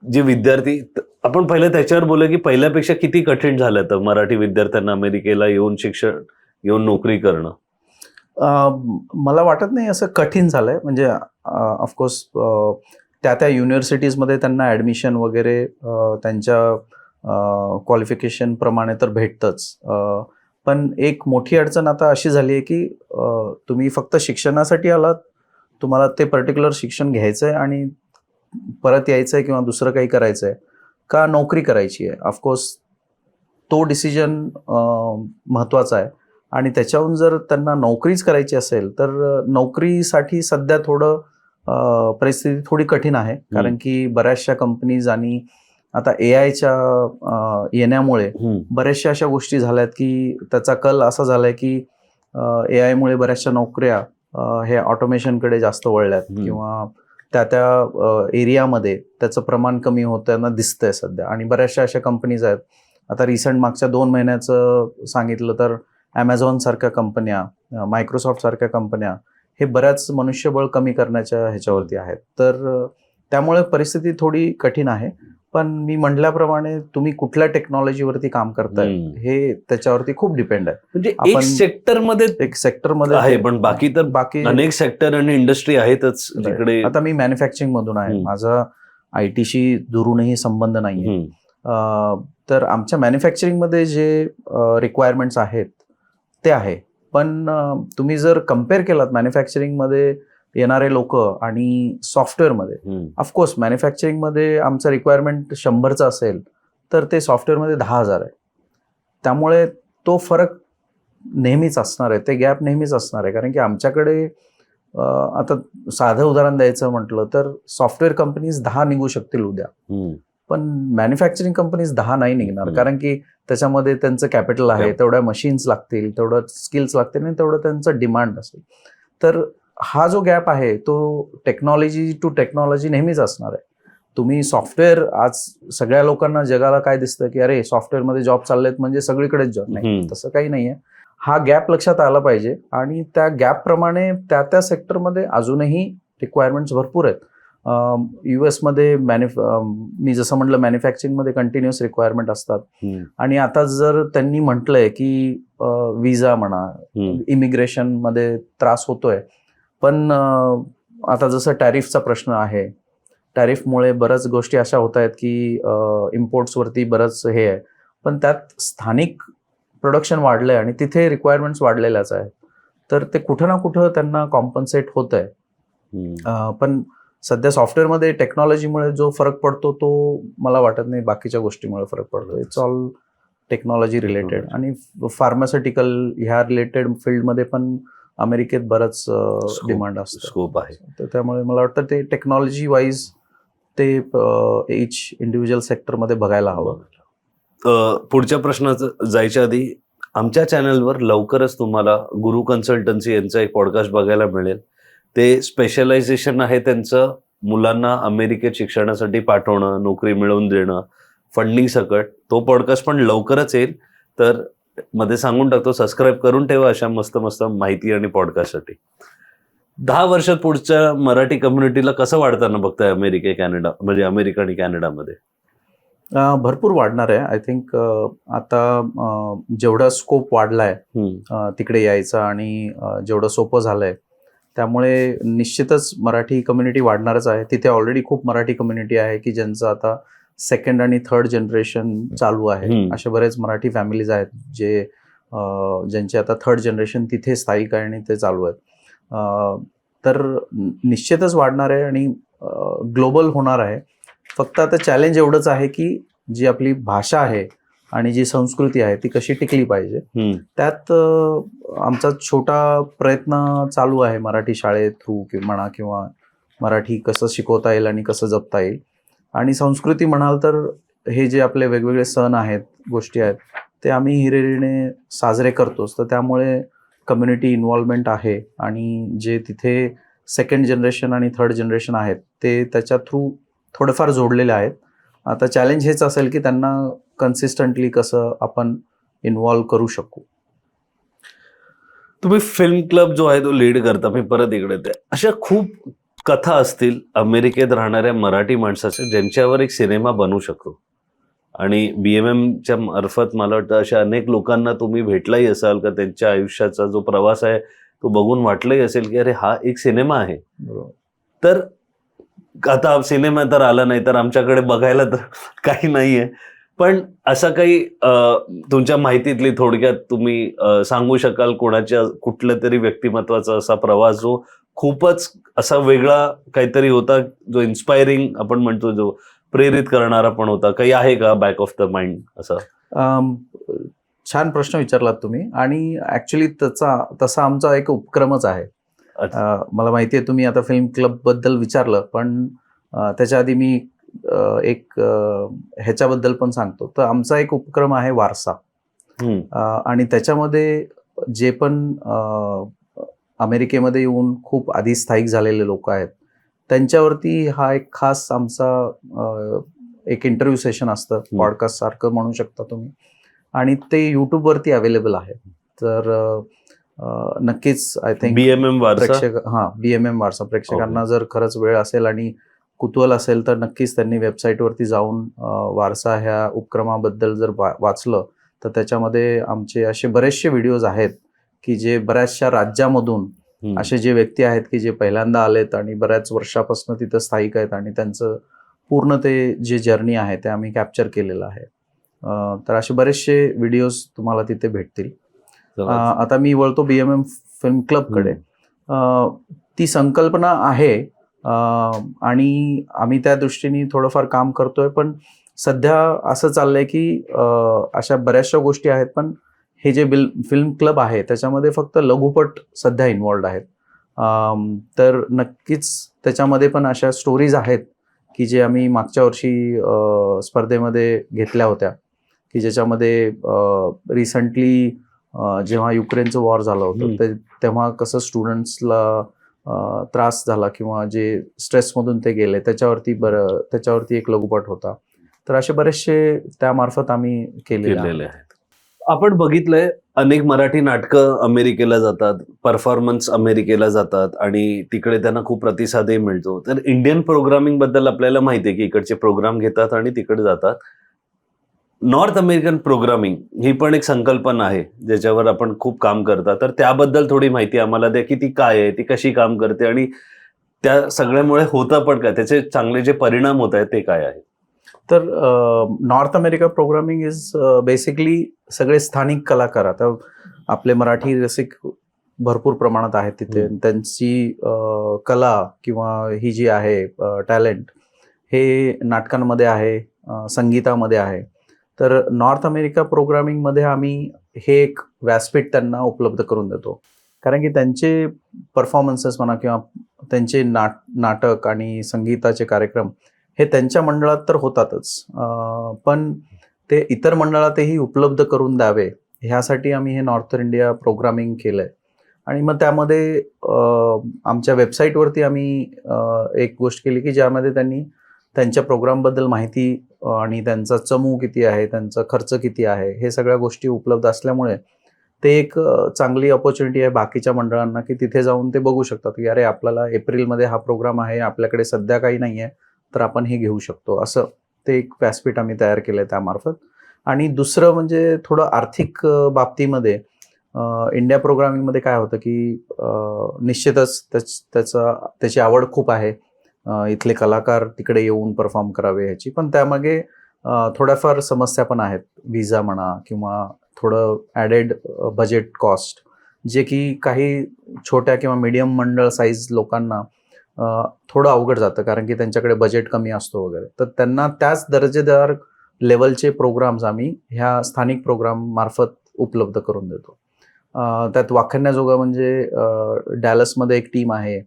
जे विद्यार्थी, आपण पहिलं त्याच्यावर बोलू की पहिल्यापेक्षा किती कठीण झालं तर मराठी विद्यार्थ्यांना अमेरिकेला येऊन शिक्षण, येऊन नोकरी करणं? मला वाटत नाही असं कठीण झालंय. म्हणजे ऑफकोर्स त्या युनिव्हर्सिटीजमध्ये त्यांना ॲडमिशन वगैरे त्यांच्या क्वालिफिकेशन प्रमाणे तर भेटतंच. पण एक मोठी अडचण आता अशी झाली आहे की तुम्ही फक्त शिक्षणासाठी आलात, तुम्हाला ते पर्टिक्युलर शिक्षण घ्यायचं आहे आणि परत यायचं आहे किंवा दुसरं काही करायचं आहे, का नोकरी करायची आहे. ऑफकोर्स तो डिसिजन महत्त्वाचा आहे. आणि त्याच्याहून जर त्यांना नोकरीच करायची असेल तर नोकरीसाठी सध्या थोडं परिस्थिती थोडी कठीण आहे. कारण की बऱ्याचशा कंपनीज आणि आता AIच्या येण्यामुळे बऱ्याचशा अशा गोष्टी झाल्यात की त्याचा कल असा झालाय की AIमुळे बऱ्याचशा नोकऱ्या हे ऑटोमेशनकडे जास्त वळल्यात किंवा त्या एरियामध्ये त्याचं प्रमाण कमी होताना दिसतंय सध्या. आणि बऱ्याचशा अशा कंपनीज आहेत. आता रिसंट मागच्या 2 महिन्याचं सांगितलं तर ॲमेझॉन सारख्या कंपन्या, मायक्रोसॉफ्ट सारख्या कंपन्या हे बऱ्याच मनुष्यबळ कमी करण्याच्या ह्याच्यावरती आहेत. तर त्यामुळे परिस्थिती थोडी कठीण आहे. पण मी म्हटल्याप्रमाणे तुम्ही कुठल्या टेक्नॉलॉजीवरती काम करताय हे त्याच्यावरती खूप डिपेंड आहे. म्हणजे एक सेक्टरमध्ये आहे, पण बाकी अनेक सेक्टर आणि इंडस्ट्री आहेतच जिकडे. आता मी मॅन्युफॅक्चरिंग मधून आहे, माझा IT शी दुरूनही संबंध नाहीये. तर आमच्या मॅन्युफॅक्चरिंगमध्ये जे रिक्वायरमेंट्स आहेत ते आहे. पण तुम्ही जर कम्पेअर केलात मॅन्युफॅक्चरिंगमध्ये येणारे लोक आणि सॉफ्टवेअरमध्ये, ऑफकोर्स मॅन्युफॅक्चरिंगमध्ये आमचं रिक्वायरमेंट 100चं असेल तर ते सॉफ्टवेअरमध्ये 10,000 आहे. त्यामुळे तो फरक नेहमीच असणार आहे, ते गॅप नेहमीच असणार आहे. कारण की आमच्याकडे आता साधं उदाहरण द्यायचं म्हटलं तर सॉफ्टवेअर कंपनीज 10 निघू शकतील उद्या, पण मॅन्युफॅक्चरिंग कंपनीज 10 नाही निघणार. कारण की त्याच्यामध्ये त्यांचं कॅपिटल आहे, तेवढ्या मशीन्स लागतील, तेवढं स्किल्स लागतील आणि तेवढं त्यांचं डिमांड असेल. तर हा जो गॅप आहे तो टेक्नॉलॉजी टू टेक्नॉलॉजी नेहमीच असणार आहे. तुम्ही सॉफ्टवेअर, आज सगळ्या लोकांना जगाला काय दिसतं की अरे सॉफ्टवेअरमध्ये जॉब चाललेत म्हणजे सगळीकडेच जॉब, नाही, तसं काही नाहीये. हा गॅप लक्षात आला पाहिजे आणि त्या गॅपप्रमाणे त्या सेक्टरमध्ये अजूनही रिक्वायरमेंट्स भरपूर आहेत. US मध्ये मी जसं म्हटलं मॅन्युफॅक्चरिंगमध्ये कंटिन्युअस रिक्वायरमेंट असतात. आणि आता जर त्यांनी म्हटलंय की विजा म्हणा, इमिग्रेशनमध्ये त्रास होतोय, पण आता जसं टॅरिफचा प्रश्न आहे, टॅरिफमुळे बऱ्याच गोष्टी अशा होत आहेत की इम्पोर्ट्सवरती बरंच हे आहे, पण त्यात स्थानिक प्रोडक्शन वाढलंय आणि तिथे रिक्वायरमेंट्स वाढलेल्याच आहेत. तर ते कुठं ना कुठं त्यांना कॉम्पन्सेट होत आहे. पण सध्या सॉफ्टवेअरमध्ये टेक्नॉलॉजीमुळे जो फरक पडतो तो मला वाटत नाही बाकीच्या गोष्टीमुळे फरक पडतो. It's all technology related. आणि फार्मास्युटिकल ह्या रिलेटेड फील्डमध्ये पण अमेरिकेत बरंच डिमांड असतं, स्कोप आहे. तर त्यामुळे मला वाटतं ते टेक्नॉलॉजी वाईज ते इच इंडिव्हिज्युअल सेक्टरमध्ये बघायला हवं. पुढच्या प्रश्नाचं जायच्या आधी आमच्या चॅनलवर लवकरच तुम्हाला गुरु कन्सल्टन्सी यांचा एक पॉडकास्ट बघायला मिळेल. ते स्पेशलायझेशन आहे त्यांचं मुलांना अमेरिकेत शिक्षणासाठी पाठवणं, नोकरी मिळवून देणं, फंडिंग सकट. तो पॉडकास्ट पण लवकरच येईल. तर मध्ये सांगून टाकतो, सबस्क्राईब करून ठेवा अशा मस्त मस्त माहिती आणि पॉडकास्टसाठी. 10 वर्षात पुढच्या मराठी कम्युनिटीला कसं वाढताना बघताय कॅनडा, म्हणजे अमेरिका आणि कॅनडामध्ये? भरपूर वाढणार आहे. आय थिंक आता जेवढा स्कोप वाढलाय तिकडे यायचा आणि जेवढं सोपं झालंय त्यामुळे निश्चितच मराठी कम्युनिटी वाढणारच आहे. तिथे ऑलरेडी खूप मराठी कम्युनिटी आहे की ज्यांचं आता 2nd आणि 3rd जनरेशन चालू आहे. असे बरेच मराठी फॅमिलीज आहेत ज्यांचे आता 3rd जनरेशन तिथे स्थायिक आहे आणि ते चालू आहेत. तर निश्चितच वाढणार आहे आणि ग्लोबल होणार आहे. फक्त आता चॅलेंज एवढंच आहे की जी आपली भाषा आहे आणि जी संस्कृती आहे ती कशी टिकली पाहिजे, त्यात आमचा छोटा प्रयत्न चालू आहे मराठी शाळे थ्रू म्हणा, किंवा मराठी कसं शिकवता येईल आणि कसं जपता येईल. आणि संस्कृती म्हणाल तर हे जे आपले वेगवेगळे सण आहेत, गोष्टी आहेत, ते आम्ही हिरिरीने साजरे करतोच. तर त्यामुळे कम्युनिटी इन्व्हॉल्वमेंट आहे आणि जे तिथे सेकंड जनरेशन आणि थर्ड जनरेशन आहेत ते त्याच्या थ्रू थोडेफार जोडलेले आहेत. आता चॅलेंज हेच असेल की त्यांना कन्सिस्टंटली कसं आपण इन्व्हॉल्व करू शकू. तुम्ही फिल्म क्लब जो आहे तो लीड करता, मी परत इकडे ते अशा खूप कथा असतील अमेरिकेत राहणाऱ्या मराठी माणसाच्या ज्यांच्यावर एक सिनेमा बनू शकतो. आणि BMMच्या मार्फत मला वाटतं अशा अनेक लोकांना तुम्ही भेटलाही असाल का, त्यांच्या आयुष्याचा जो प्रवास आहे तो बघून वाटलंही असेल की अरे हा एक सिनेमा आहे. तर आता सिनेमा तर आला नाही तर आमच्याकडे बघायला तर काही नाहीये, पण असा काही तुमच्या माहितीतली थोडक्यात तुम्ही सांगू शकाल कोणाच्या कुठल्या तरी व्यक्तिमत्वाचा असा प्रवास जो खूपच असा वेगळा काहीतरी होता, जो इन्स्पायरिंग आपण म्हणतो, जो प्रेरित करणारा पण होता, काही आहे का बॅक ऑफ द माइंड असा? छान प्रश्न विचारलात तुम्ही. आणि ऍक्च्युली तसा आमचा एक उपक्रमच आहे. मला माहिती आहे तुम्ही आता फिल्म क्लब बद्दल विचारलं, पण त्याच्या आधी मी एक ह्याच्याबद्दल पण सांगतो. तर आमचा एक उपक्रम आहे वारसा. आणि त्याच्यामध्ये जे पण अमेरिकेमध्ये येऊन खूप आधी स्थायिक झालेले लोक आहेत त्यांच्यावरती हा एक खास आमचा एक इंटरव्ह्यू सेशन असतं, पॉडकास्ट सारखं म्हणू शकता तुम्ही. आणि ते यूट्यूबवरती अवेलेबल आहे. तर नक्कीच आय थिंक BMM वारसा, BMM वारसा प्रेक्षकांना जर खरंच वेळ असेल आणि कुतूहल असेल तर नक्कीच त्यांनी वेबसाईटवरती जाऊन वारसा ह्या उपक्रमाबद्दल जर वाचलं तर त्याच्यामध्ये आमचे असे बरेचसे व्हिडिओज आहेत की जे बऱ्याचशा राज्यामधून असे जे व्यक्ती आहेत की जे पहिल्यांदा आलेत आणि बऱ्याच वर्षापासून तिथं स्थायिक आहेत आणि त्यांचं पूर्ण ते जे जर्नी आहे ते आम्ही कॅप्चर केलेलं आहे. तर असे बरेचसे व्हिडिओज तुम्हाला तिथे भेटतील. आता मी वळतो BMM फिल्म क्लबकडे. ती संकल्पना आहे आणि आम्ही त्या दृष्टीने थोडंफार काम करतोय, पण सध्या असं चाललंय की अशा बऱ्याचशा गोष्टी आहेत, पण हे जे फिल्म क्लब आहे त्याच्यामध्ये फक्त लघुपट सध्या इन्व्हॉल्ड आहेत. तर नक्कीच त्याच्यामध्ये पण अशा स्टोरीज आहेत की जे आम्ही मागच्या वर्षी स्पर्धेमध्ये घेतल्या होत्या, की ज्याच्यामध्ये रिसंटली जेव्हा युक्रेनचं वॉर झालं होतं तेव्हा कसं स्टुडंट्सला त्रास झाला किंवा जे स्ट्रेसमधून ते गेले त्याच्यावरती एक लघुपट होता. तर असे बरेचसे त्यामार्फत आम्ही केलेले आहेत. आपण बघितलंय अनेक मराठी नाटकं अमेरिकेला जातात, परफॉर्मन्स अमेरिकेला जातात आणि तिकडे त्यांना खूप प्रतिसादही मिळतो. तर इंडियन प्रोग्रामिंग बद्दल आपल्याला माहिती आहे की इकडचे प्रोग्राम घेतात आणि तिकडे जातात. नॉर्थ अमेरिकन प्रोग्रामिंग ही पण एक संकल्पना आहे ज्याच्यावर आपण खूप काम करता. तर त्याबद्दल थोडी माहिती आम्हाला द्या की ती काय आहे, ती कशी काम करते आणि त्या सगळ्यामुळे होतं पण काय, त्याचे चांगले जे परिणाम होत आहेत ते काय आहे? तर north America programming is basically सगळे स्थानिक कलाकार. आता आपले मराठी रसिक भरपूर प्रमाणात आहेत तिथे. त्यांची कला किंवा ही जी आहे टॅलेंट हे नाटकांमध्ये आहे, संगीतामध्ये आहे. तर नॉर्थ अमेरिका प्रोग्रामिंगमध्ये आम्ही हे एक व्यासपीठ त्यांना उपलब्ध करून देतो, कारण की त्यांचे परफॉर्मन्सेस म्हणा किंवा त्यांचे नाटक आणि संगीताचे कार्यक्रम हे त्यांच्या मंडळात तर होतातच, पण ते इतर मंडळातही उपलब्ध करून द्यावे ह्यासाठी आम्ही हे नॉर्थ इंडिया प्रोग्रामिंग केलंय. आणि मग त्यामध्ये आमच्या वेबसाईटवरती आम्ही एक गोष्ट केली की ज्यामध्ये त्यांनी त्यांच्या प्रोग्रामबद्दल माहिती आणि त्यांचा चमू किती आहे, त्यांचा खर्च किती आहे, हे सगळ्या गोष्टी उपलब्ध असल्यामुळे ते एक चांगली अपॉर्च्युनिटी आहे बाकीच्या मंडळांना की तिथे जाऊन ते बघू शकतात की अरे आपल्याला एप्रिलमध्ये हा प्रोग्राम आहे, आपल्याकडे सध्या काही नाही आहे, तर आपण हे घेऊ शकतो. असं ते एक व्यासपीठ आम्ही तयार केलं आहे त्यामार्फत. आणि दुसरं म्हणजे थोडं आर्थिक बाबतीमध्ये इंडिया प्रोग्रामिंगमध्ये काय होतं की निश्चितच त्याची आवड खूप आहे, इथले कलाकार तिकडे येऊन परफॉर्म करावे ह्याची, पण त्यामागे थोड्याफार समस्या पण आहेत. व्हिसा म्हणा किंवा थोडं ॲडेड बजेट कॉस्ट, जे की काही छोट्या किंवा मीडियम मंडळ साईज लोकांना थोडं अवघड जातं, कारण की त्यांच्याकडे बजेट कमी असतो वगैरे. तर त्यांना त्याच दर्जेदार लेवलचे प्रोग्राम्स आम्ही ह्या स्थानिक प्रोग्राम मार्फत उपलब्ध करून देतो. त्यात वाखाणण्याजोगं म्हणजे डॅलसमध्ये एक टीम आहे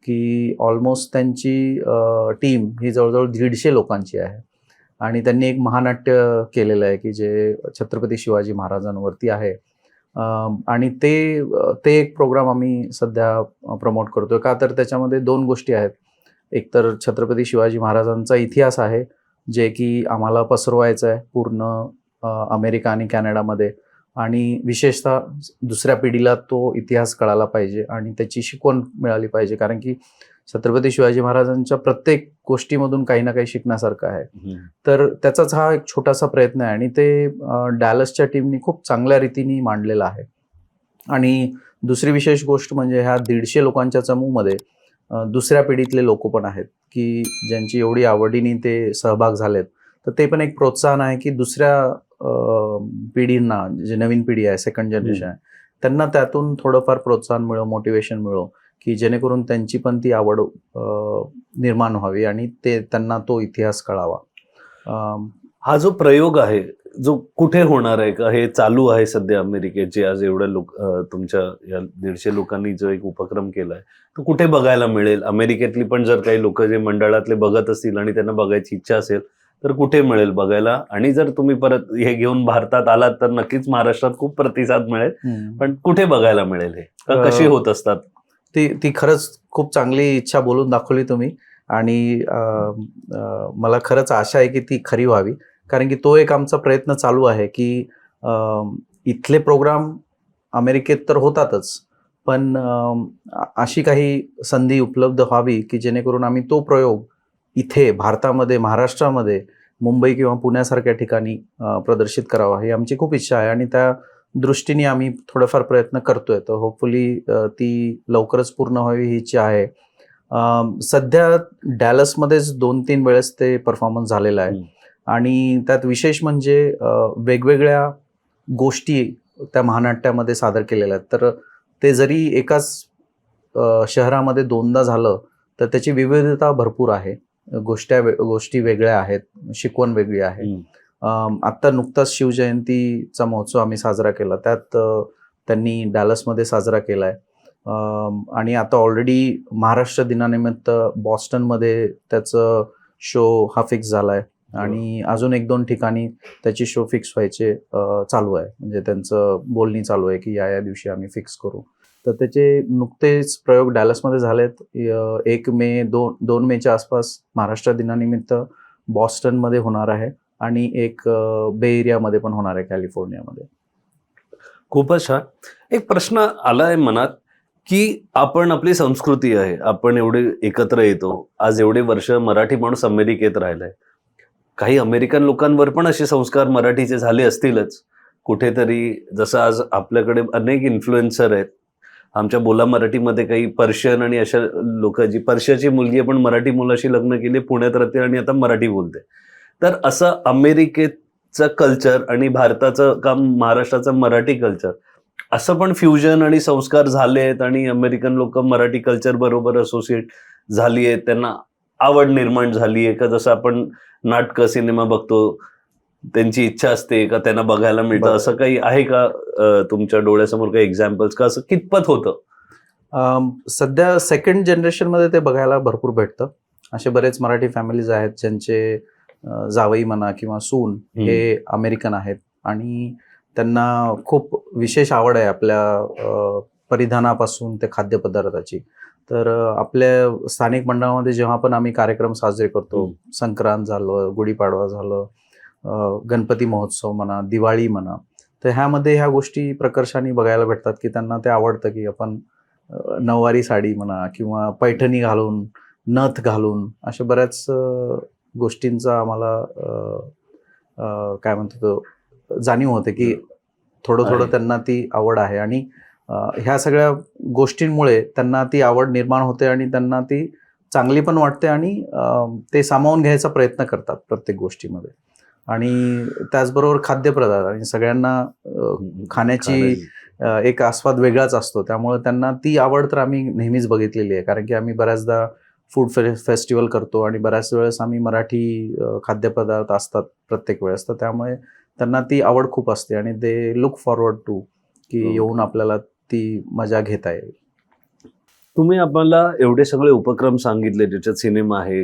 की ऑलमोस्ट त्यांची टीम ही जवळजवळ 150 लोकांची आहे आणि त्यांनी एक महानाट्य केलेलं आहे की जे छत्रपती शिवाजी महाराजांवरती आहे. आणि ते एक प्रोग्राम आम्ही सध्या प्रमोट करतोय. का तर त्याच्यामध्ये 2 गोष्टी आहेत. एक तर छत्रपती शिवाजी महाराजांचा इतिहास आहे जे की आम्हाला पसरवायचं आहे पूर्ण अमेरिका आणि कॅनडामध्ये, आणि विशेषतः दुसऱ्या पिढीला तो इतिहास कळायला पाहिजे आणि त्याची शिकवण मिळाली पाहिजे, कारण की छत्रपती शिवाजी महाराजांच्या प्रत्येक गोष्टीमधून काही ना काही शिकण्यासारखं आहे. तर त्याचाच हा एक छोटासा प्रयत्न आहे आणि ते डॅलसच्या टीमनी खूप चांगल्या रीतीने मांडलेला आहे. आणि दुसरी विशेष गोष्ट म्हणजे ह्या 150 लोकांच्या चमूमध्ये दुसऱ्या पिढीतले लोक पण आहेत की ज्यांची एवढी आवडीने ते सहभाग झालेत. तर ते पण एक प्रोत्साहन आहे की दुसऱ्या पिढींना, जे नवीन पिढी आहे, सेकंड जनरेशन आहे, त्यांना त्यातून थोडंफार प्रोत्साहन मिळो, मोटिवेशन मिळो, की जेणेकरून त्यांची पण ती आवड निर्माण व्हावी आणि त्यांना तो इतिहास कळावा. हा जो प्रयोग आहे, जो कुठे होणार आहे का, हे चालू आहे सध्या अमेरिकेत, जे आज एवढ्या तुमच्या या 150 लोकांनी जो एक उपक्रम केलाय, तो कुठे बघायला मिळेल? अमेरिकेतली पण जर काही लोक जे मंडळातले बघत असतील आणि त्यांना बघायची इच्छा असेल तर कुठे मिळेल बघायला? आणि जर तुम्ही परत हे घेऊन भारतात आलात तर नक्कीच महाराष्ट्रात खूप प्रतिसाद मिळेल, पण कुठे बघायला मिळेल हे? कशी होत असतात? ती खरंच खूप चांगली इच्छा बोलून दाखवली तुम्ही आणि मला खरंच आशा आहे की ती खरी व्हावी, कारण की तो एक आमचा प्रयत्न चालू आहे की इथले प्रोग्राम अमेरिकेत तर होतातच, पण अशी काही संधी उपलब्ध व्हावी की जेणेकरून आम्ही तो प्रयोग इथे भारतामध्ये, महाराष्ट्रामध्ये, मुंबई किंवा पुण्यासारख्या ठिकाणी प्रदर्शित करावा, ही आमची खूप इच्छा आहे आणि त्या दृष्टीने आम्ही थोडेफार प्रयत्न करतोय. तर होपफुली ती लवकरच पूर्ण व्हावी ही इच्छा आहे. सध्या डॅलसमध्येच 2-3 वेळेस ते परफॉर्मन्स झालेला आहे आणि त्यात विशेष म्हणजे वेगवेगळ्या गोष्टी त्या महानाट्यामध्ये सादर केलेल्या आहेत. तर ते जरी एकाच शहरामध्ये 2दा झालं तर त्याची विविधता भरपूर आहे. गोष्टी वेगळ्या आहेत, शिकवण वेगळी आहे. आत्ता नुकताच शिवजयंतीचा महोत्सव आम्ही साजरा केला, त्यात त्यांनी डॅलसमध्ये साजरा केलाय. आणि आता ऑलरेडी महाराष्ट्र दिनानिमित्त बॉस्टनमध्ये त्याचं शो हा फिक्स झालाय आणि अजून 1-2 ठिकाणी त्याची शो फिक्स व्हायचे चालू आहे. म्हणजे त्यांचं बोलणी चालू आहे की या दिवशी आम्ही फिक्स करू. तर त्याचे नुकतेच प्रयोग डॅलसमध्ये झालेत. 1 मे 2 मेच्या आसपास महाराष्ट्र दिनानिमित्त बॉस्टनमध्ये होणार आहे आणि एक बे एरियामध्ये पण होणार आहे, कॅलिफोर्नियामध्ये. खूपच छान. एक प्रश्न आलाय मनात की आपण, आपली संस्कृती आहे, आपण एवढे एकत्र येतो, आज एवढे वर्ष मराठी माणूस अमेरिकेत राहिलाय, काही अमेरिकन लोकांवर पण असे संस्कार मराठीचे झाले असतीलच कुठेतरी. जसं आज आपल्याकडे अनेक इन्फ्लुएन्सर आहेत, आमच्या बोला मराठीमध्ये काही पर्शियन आणि अशा लोक, जी पर्शियाची मुलगी आहे पण मराठी मुलाशी लग्न केले, पुण्यात राहते आणि आता मराठी बोलते. तर असं अमेरिकेचं कल्चर आणि भारताचं काम, महाराष्ट्राचं मराठी कल्चर, असं पण फ्युजन आणि संस्कार झाले आहेत आणि अमेरिकन लोक मराठी कल्चर बरोबर असोसिएट झाली आहेत, त्यांना आवड निर्माण झाली आहे का? जसं आपण नाटकं, सिनेमा बघतो, त्यांची इच्छा असते का त्यांना बघायला मिळतं, असं काही आहे का तुमच्या डोळ्यासमोर काही एक्झाम्पल्स? का असं कितपत होतं? सध्या सेकंड जनरेशनमध्ये ते बघायला भरपूर भेटतं. असे बरेच मराठी फॅमिलीज आहेत ज्यांचे जावई म्हणा किंवा सून हे अमेरिकन आहेत आणि त्यांना खूप विशेष आवड आहे आपल्या परिधानापासून ते खाद्यपदार्थाची. तर आपल्या स्थानिक मंडळामध्ये जेव्हा पण आम्ही कार्यक्रम साजरे करतो, संक्रांत झालं, गुढीपाडवा झालं, गणपती महोत्सव म्हणा, दिवाळी म्हणा, तर ह्यामध्ये ह्या गोष्टी प्रकर्षाने बघायला भेटतात की त्यांना ते आवडतं की आपण नऊवारी साडी म्हणा किंवा पैठणी घालून, नथ घालून, अशा बऱ्याच गोष्टींचा आम्हाला काय म्हणतो जाणीव होते की थोडं त्यांना ती आवड आहे आणि ह्या सगळ्या गोष्टींमुळे त्यांना ती आवड निर्माण होते आणि त्यांना ती चांगली पण वाटते आणि ते सामावून घ्यायचा प्रयत्न करतात प्रत्येक गोष्टीमध्ये. आणि त्याचबरोबर खाद्यपदार्थ आणि सगळ्यांना खाण्याची एक आस्वाद वेगळाच असतो, त्यामुळे त्यांना ती आवड तर आम्ही नेहमीच बघितलेली आहे. कारण की आम्ही बऱ्याचदा फूड फेस्टिवल करतो आणि बऱ्याच वेळेस आम्ही मराठी खाद्यपदार्थ असतात प्रत्येक वेळेस, तर त्यामुळे त्यांना ती आवड खूप असते आणि दे लुक फॉरवर्ड टू की येऊन आपल्याला ती मजा घेता येईल. तुम्ही आम्हाला एवढे सगळे उपक्रम सांगितले, ज्याच्यात सिनेमा आहे,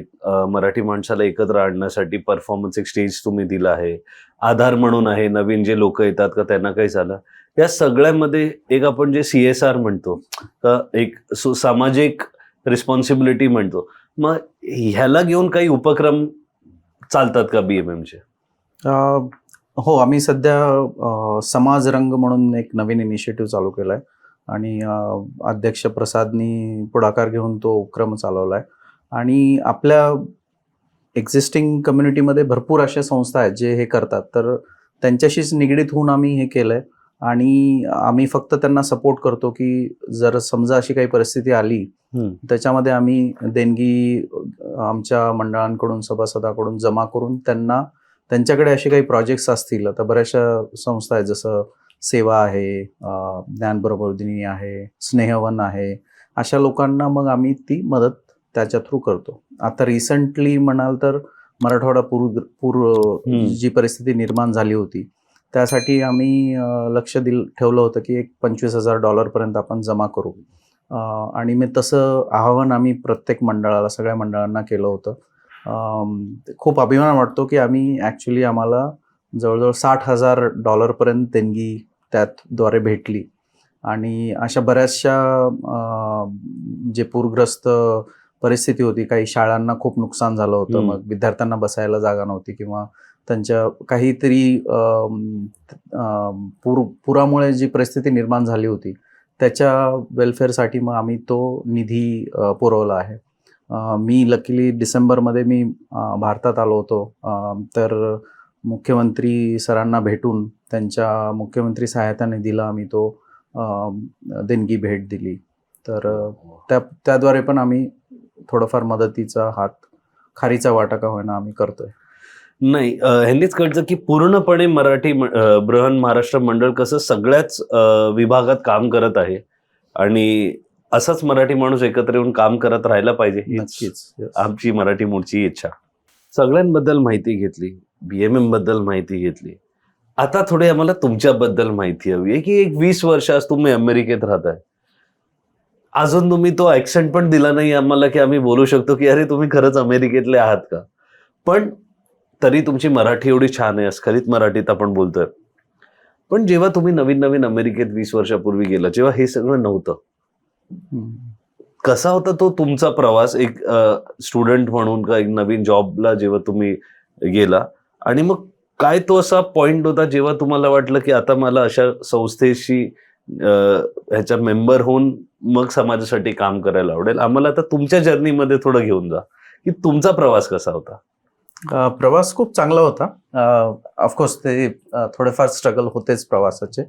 मराठी माणसाला एकत्र आणण्यासाठी परफॉर्मन्स एक स्टेज तुम्ही दिला आहे, आधार म्हणून आहे, नवीन जे लोक येतात का त्यांना काही झालं, या सगळ्यामध्ये एक आपण जे CSR म्हणतो का, एक सामाजिक रिस्पॉन्सिबिलिटी म्हणतो, मग ह्याला घेऊन काही उपक्रम चालतात का BMMचे? हो, आम्ही सध्या समाज रंग म्हणून एक नवीन इनिशिएटिव्ह चालू केला आहे आणि अध्यक्ष प्रसादनी पुढाकार घेऊन तो उपक्रम चालवला आहे. आणि आपल्या एक्झिस्टिंग कम्युनिटीमध्ये भरपूर अशा संस्था आहेत जे हे करतात, तर त्यांच्याशीच निगडीत होऊन आम्ही हे केलं आहे. आणि आम्ही फक्त त्यांना सपोर्ट करतो की जर समजा अशी काही परिस्थिती आली, त्याच्यामध्ये आम्ही देणगी आमच्या मंडळांकडून, सभासदाकडून जमा करून त्यांच्याकडे असे काही प्रोजेक्ट्स असतील, आता बऱ्याचशा संस्था आहेत, जसं सेवा आहे, ज्ञानप्रबोधिनी आहे, स्नेहवन आहे, अशा लोकांना मग आम्ही ती मदत त्याच्या थ्रू करतो. आता रिसेंटली म्हणाल तर मराठवाडा पूर जी परिस्थिती निर्माण झाली होती, त्यासाठी आम्ही लक्ष ठेवलं होतं की एक $25,000 पर्यंत आपण जमा करू. आणि मी तसं आवाहन आम्ही प्रत्येक मंडळाला, सगळ्या मंडळांना केलं होतं. खूप अभिमान वाटतो की आम्ही आम्हाला जवळजवळ $60,000 पर्यंत देणगी त्याद्वारे भेटली. आणि अशा बऱ्याचशा जे पूरग्रस्त परिस्थिती होती, काही शाळांना खूप नुकसान झालं होतं, मग विद्यार्थ्यांना बसायला जागा नव्हती किंवा त्यांच्या काहीतरी पुरामुळे जी परिस्थिती निर्माण झाली होती त्याच्या वेलफेअरसाठी मग आम्ही तो निधी पुरवला आहे. मी लकीली डिसेंबरमध्ये मी भारतात आलो होतो, तर मुख्यमंत्री सरांना भेटून त्यांच्या मुख्यमंत्री सहायता निधीला आम्ही तो देणगी भेट दिली. तर त्याद्वारे पण आम्ही थोडंफार मदतीचा हात, खारीचा वाटा का होईना आम्ही करतोय. नाही, ह्यांनीच कळतं की पूर्णपणे मराठी बृहन महाराष्ट्र मंडळ कसं सगळ्याच विभागात काम करत आहे आणि असंच मराठी माणूस एकत्र येऊन काम करत राहायला पाहिजे, नक्कीच. आमची मराठी मूळची इच्छा. सगळ्यांबद्दल माहिती घेतली, BMM बद्दल माहिती घेतली. आता थोडी आम्हाला तुमच्याबद्दल माहिती हवी आहे की एक 20 वर्ष आज तुम्ही अमेरिकेत राहताय. अजून तुम्ही तो ऍक्सेंट पण दिला नाही आम्हाला की आम्ही बोलू शकतो की अरे तुम्ही खरंच अमेरिकेतले आहात का. पण तरी तुमची मराठी एवढी छान आहे, अस्खलित मराठीत आपण बोलतोय. पण जेव्हा तुम्ही नवीन नवीन अमेरिकेत 20 वर्षापूर्वी गेला, जेव्हा हे सगळं नव्हतं, कसा होता तो तुमचा प्रवास एक स्टुडंट म्हणून, का एक नवीन जॉबला जेव्हा तुम्ही गेला, आणि मग काय तो असा पॉइंट होता जेव्हा तुम्हाला वाटलं की आता मला अशा संस्थेशी ह्याच्या मेंबर होऊन मग समाजासाठी काम करायला आवडेल. आम्हाला आता तुमच्या जर्नीमध्ये थोडं घेऊन जा की तुमचा प्रवास कसा होता. प्रवास खूप चांगला होता. ऑफकोर्स ते थोडेफार स्ट्रगल होतेच प्रवासाचे,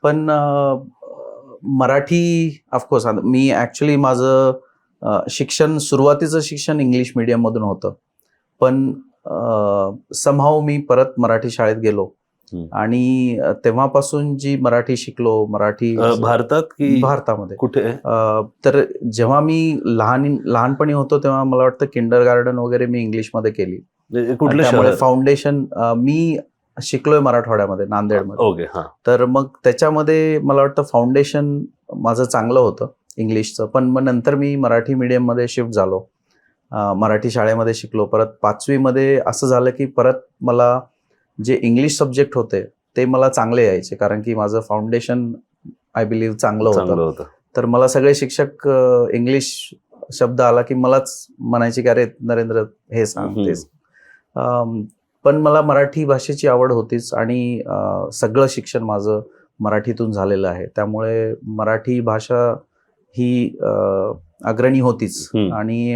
पण मराठी ऑफकोर्स मी ॲक्च्युली माझं सुरुवातीचं शिक्षण इंग्लिश मीडियममधून होतं, पण समहाऊ मी परत मराठी शाळेत गेलो आणि तेव्हापासून जी मराठी शिकलो, मराठी भारतात की भारतामध्ये कुठे? तर जेव्हा मी लहानपणी होतो तेव्हा मला वाटतं किंडर गार्डन वगैरे मी इंग्लिशमध्ये केली. कुठलं त्यामुळे शहर? फाउंडेशन मी शिकलोय मराठवाड्यामध्ये, नांदेडमध्ये. ओके, हा. तर मग त्याच्यामध्ये मला वाटतं फाउंडेशन माझं चांगलं होतं इंग्लिशचं. पण मग नंतर मी मराठी मीडियममध्ये शिफ्ट झालो, मराठी शाळेमध्ये शिकलो. परत 5वी मध्ये असं झालं की परत मला जे इंग्लिश सब्जेक्ट होते ते मला चांगले यायचे, कारण की माझं फाउंडेशन आय बिलीव्ह चांगलं होतं. तर मला सगळे शिक्षक इंग्लिश शब्द आला की मलाच म्हणायचे की अरे नरेंद्र हे सांग तेच. पण मला मराठी भाषेची आवड होतीच आणि सगळं शिक्षण माझं मराठीतून झालेलं आहे, त्यामुळे मराठी भाषा ही अग्रणी होतीच. आणि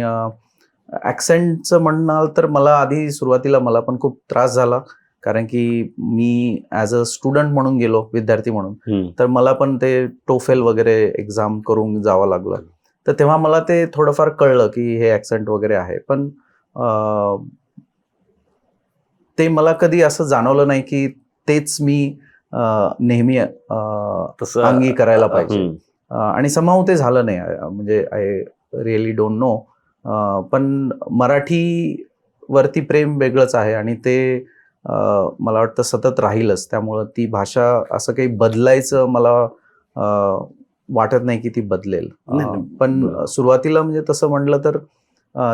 ॲक्सेंटचं म्हणाल तर मला आधी सुरुवातीला मला पण खूप त्रास झाला, कारण की मी ॲज अ स्टुडंट म्हणून गेलो, विद्यार्थी म्हणून, तर मला पण ते टोफेल वगैरे एक्झाम करून जावं लागलं. तर तेव्हा मला ते थोडंफार कळलं की हे ॲक्सेंट वगैरे आहे, पण ते मला कधी असं जाणवलं नाही की तेच मी नेहमी अंगी करायला पाहिजे. आणि समहाऊ ते झालं नाही, म्हणजे आय रिअली डोंट नो. पण मराठीवरती प्रेम वेगळंच आहे आणि ते मला वाटतं सतत राहीलच. त्यामुळं ती भाषा असं काही बदलायचं मला वाटत नाही की ती बदलेल. नाही. पण बरोबर. सुरुवातीला म्हणजे तसं म्हटलं तर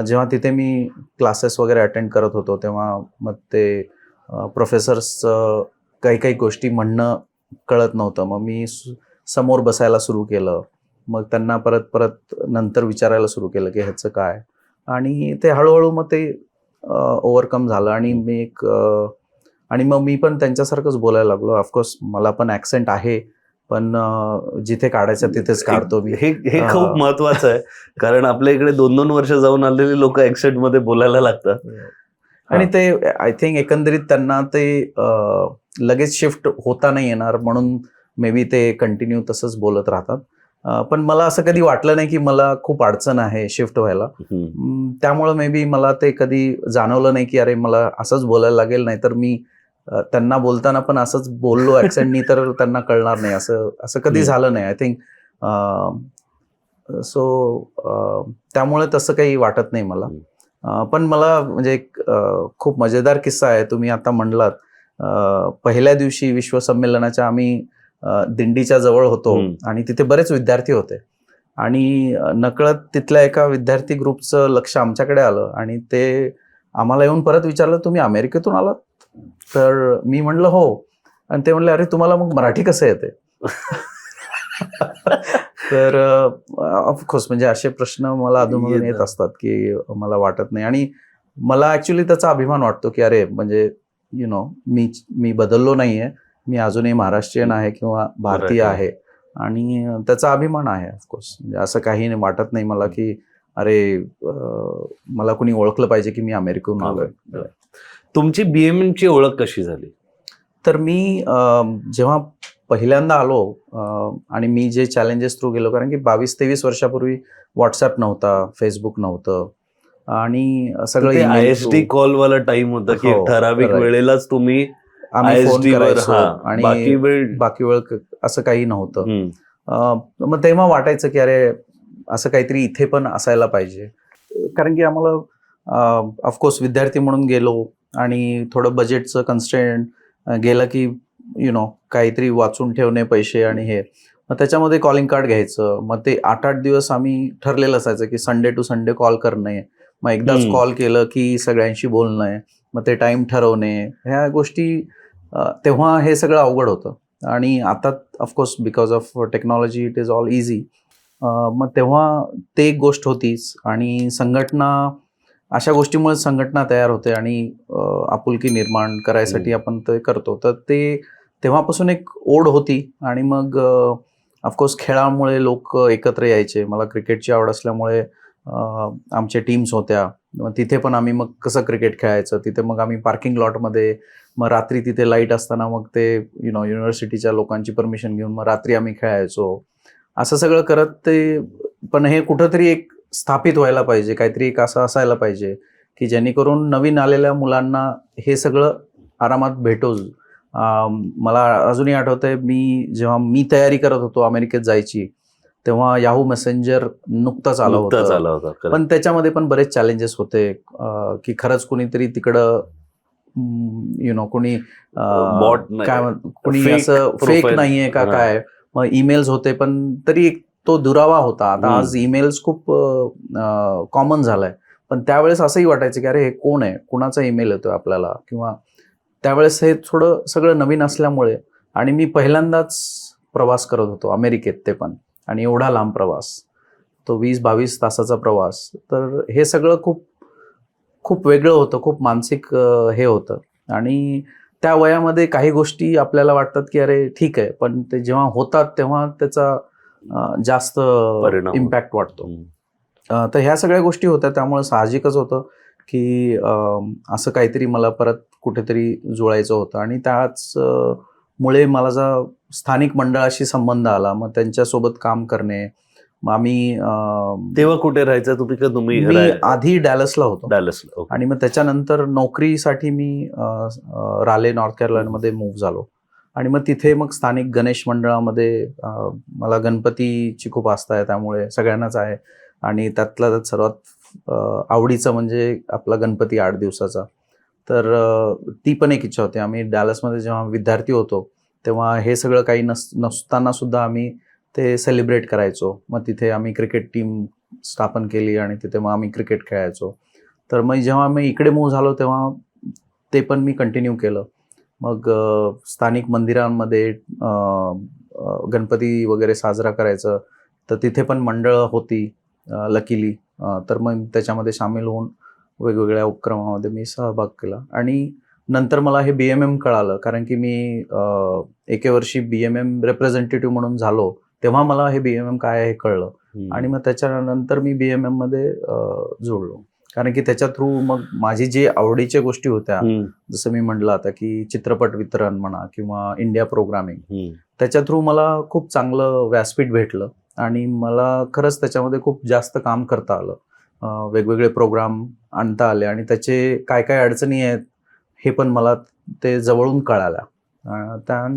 जेव्हा तिथे मी क्लासेस वगैरे अटेंड करत होतो तेव्हा मग ते प्रोफेसर्सचं काही काही गोष्टी म्हणणं कळत नव्हतं. मग मी समोर बसायला सुरू केलं. मग त्यांना परत परत नंतर विचारायला सुरू केलं की ह्याचं काय, आणि ते हळूहळू मग ते ओव्हरकम झालं आणि मी आणि मग मी पण त्यांच्यासारखंच बोलायला लागलो. ऑफकोर्स मला पण ॲक्सेंट आहे, पण जिथे काढायचं तिथेच काढतो मी. हे हे खूप महत्वाचं आहे, कारण आपल्या इकडे 2-2 वर्ष जाऊन आलेली लोक ऍक्सेंट मध्ये बोलायला लागतात. आणि ते आय थिंक एकंदरीत त्यांना ते लगेच शिफ्ट होता नाही येणार म्हणून मे बी ते कंटिन्यू तसंच बोलत राहतात. पण मला असं कधी वाटलं नाही की मला खूप अडचण आहे शिफ्ट व्हायला. त्यामुळं मे बी मला ते कधी जाणवलं नाही की अरे मला असंच बोलायला लागेल, नाही तर मी त्यांना बोलताना पण असंच बोललो ॲक्सेंटनी तर त्यांना कळणार नाही, असं असं कधी झालं नाही आय थिंक. सो त्यामुळे तसं काही वाटत नाही मला. पण मला म्हणजे एक खूप मजेदार किस्सा आहे. तुम्ही आता म्हणलात पहिल्या दिवशी विश्वसंमेलनाच्या आम्ही दिंडीच्या जवळ होतो आणि तिथे बरेच विद्यार्थी होते आणि नकळत तिथल्या एका विद्यार्थी ग्रुपचं लक्ष आमच्याकडे आलं आणि ते आम्हाला येऊन परत विचारलं, तुम्ही अमेरिकेतून आलात? तर मी म्हणलं हो. आणि ते म्हणले, अरे तुम्हाला मग मराठी कसं येते? तर ऑफकोर्स म्हणजे असे प्रश्न मला अधूनमधून येत असतात की मला वाटत नाही, आणि मला ऍक्च्युली त्याचा अभिमान वाटतो की अरे म्हणजे मी बदललो नाहीये, मी अजूनही महाराष्ट्रीयन आहे किंवा भारतीय आहे आणि त्याचा अभिमान आहे ऑफकोर्स. म्हणजे असं काही वाटत नाही मला की अरे मला कुणी ओळखलं पाहिजे की मी अमेरिकेहून आलोय. तुमची BMM ची ओळख कशी झाली? तर मी जेव्हा पहिल्यांदा आलो आणि मी जे चॅलेंजेस थ्रू गेलो, कारण की 22-23 वर्षापूर्वी व्हॉट्सअप नव्हता, फेसबुक नव्हतं आणि सगळं ISD कॉल वाला टाइम होता की ठराविक वेळेलाच तुम्ही आम्ही फोन करायचो आणि बाकी वेळ असं काही नव्हतं. मग तेव्हा वाटायचं की अरे असं काहीतरी इथे पण असायला पाहिजे, कारण की आम्हाला ऑफकोर्स विद्यार्थी म्हणून गेलो आणि थोडं बजेटचं कन्स्ट्रेंट गेलं की काहीतरी वाचून ठेवणे पैसे आणि हे, मग त्याच्यामध्ये कॉलिंग कार्ड घ्यायचं. मग ते 8-8 दिवस आम्ही ठरलेलं असायचं की संडे टू संडे कॉल करणे, मग एकदाच कॉल केलं की सगळ्यांशी बोलणं, मग ते टाइम ठरवणे, ह्या गोष्टी तेव्हा हे सगळं अवघड होतं. आणि आता of course because of technology it is all easy. मग तेव्हा ते एक गोष्ट होतीच, आणि संघटना, अशा गोष्टीमुळे संघटना तयार होते आणि आपुलकी निर्माण करायसाठी आपण ते करतो. तर ते तेव्हापासून एक ओढ होती आणि मग ऑफकोर्स खेळामुळे लोक एकत्र यायचे. मला क्रिकेटची आवड असल्यामुळे आमच्या टीम्स होत्या. मग तिथे पण आम्ही मग कसं क्रिकेट खेळायचं, तिथे मग आम्ही पार्किंग लॉटमध्ये, मग रात्री तिथे लाईट असताना मग ते युनिव्हर्सिटीच्या लोकांची परमिशन घेऊन मग रात्री आम्ही खेळायचो. असं सगळं करत ते, पण हे कुठंतरी एक स्थापित व्हायला पाहिजे, काहीतरी एक असं असायला पाहिजे की जेणेकरून नवीन आलेल्या मुलांना हे सगळं आरामात भेटो. मला अजूनही आठवतंय, जेव्हा मी तयारी करत होतो अमेरिकेत जायची, तेव्हा याहू मेसेंजर नुकताच आला होता. पण त्याच्यामध्ये पण बरेच चॅलेंजेस होते की खरंच कुणीतरी तिकडं कोणी काय कुणी असं फेक नाहीये का काय. मग ईमेल्स होते, पण तरी तो दुरावा होता. आता आज ईमेल्स खूप कॉमन झालाय, पण त्यावेळेस असंही वाटायचं की अरे हे कोण आहे, कुणाचा ईमेल येतोय आपल्याला, किंवा त्यावेळेस हे थोडं सगळं नवीन असल्यामुळे, आणि मी पहिल्यांदाच प्रवास करत होतो अमेरिकेत, ते पण, आणि एवढा लांब प्रवास, तो 20-22 तासाचा प्रवास. तर हे सगळं खूप खूप वेगळं होतं, खूप मानसिक हे होतं. आणि त्या वयामध्ये काही गोष्टी आपल्याला वाटतात की अरे ठीक आहे, पण ते जेव्हा होतात तेव्हा त्याचा जास्त इम्पॅक्ट वाटतो. तर ह्या सगळ्या गोष्टी होत्या, त्यामुळे साहजिकच होतं की असं काहीतरी मला परत कुठेतरी जुळायचं होतं. आणि त्याच मुळे मला स्थानिक मंडळाशी संबंध आला, मग त्यांच्यासोबत काम करणे. मग आम्ही तेव्हा कुठे राहायचं तुम्ही? मी आधी डॅलसला होतो. डॅलसला. आणि मग त्याच्यानंतर नोकरीसाठी मी राले नॉर्थ कॅरोलाइनामध्ये मूव्ह झालो. आणि मग तिथे मग स्थानिक गणेश मंडळामध्ये मला गणपतीची खूप आस्था आहे, त्यामुळे सगळ्यांनाच आहे, आणि त्यातला त्यात सर्वात आवडीचं म्हणजे आपला गणपती 8 दिवसाचा. तर ती पण एक इच्छा होती. आम्ही डॅलसमध्ये जेव्हा विद्यार्थी होतो तेव्हा हे सगळं काही नसताना सुद्धा आम्ही ते सेलिब्रेट करायचो. मग तिथे आम्ही क्रिकेट टीम स्थापन केली आणि तिथे मग आम्ही क्रिकेट खेळायचो. तर मग जेव्हा मी इकडे मूव्ह झालो तेव्हा ते पण मी कंटिन्यू केलं. मग स्थानिक मंदिरांमध्ये गणपती वगैरे साजरा करायचं, तर तिथे पण मंडळं होती लकीली. तर मग त्याच्यामध्ये सामील होऊन वेगवेगळ्या उपक्रमामध्ये मी सहभाग केला. आणि नंतर मला हे BMM कळालं, कारण की मी एके वर्षी BMM रिप्रेझेंटेटिव्ह म्हणून झालो, तेव्हा मला हे BMM काय आहे हे कळलं. आणि मग त्याच्यानंतर मी BMM मध्ये जोडलो, कारण की त्याच्या थ्रू मग माझी जी आवडीच्या गोष्टी होत्या, जसं मी म्हटलं आता की चित्रपट वितरण म्हणा किंवा इंडिया प्रोग्रामिंग, त्याच्या थ्रू मला खूप चांगलं व्यासपीठ भेटलं आणि मला खरंच त्याच्यामध्ये खूप जास्त काम करता आलं. वेगवेगळे प्रोग्राम आणता आले आणि त्याचे काय काय अडचणी आहेत हे पण मला ते जवळून कळाल्या.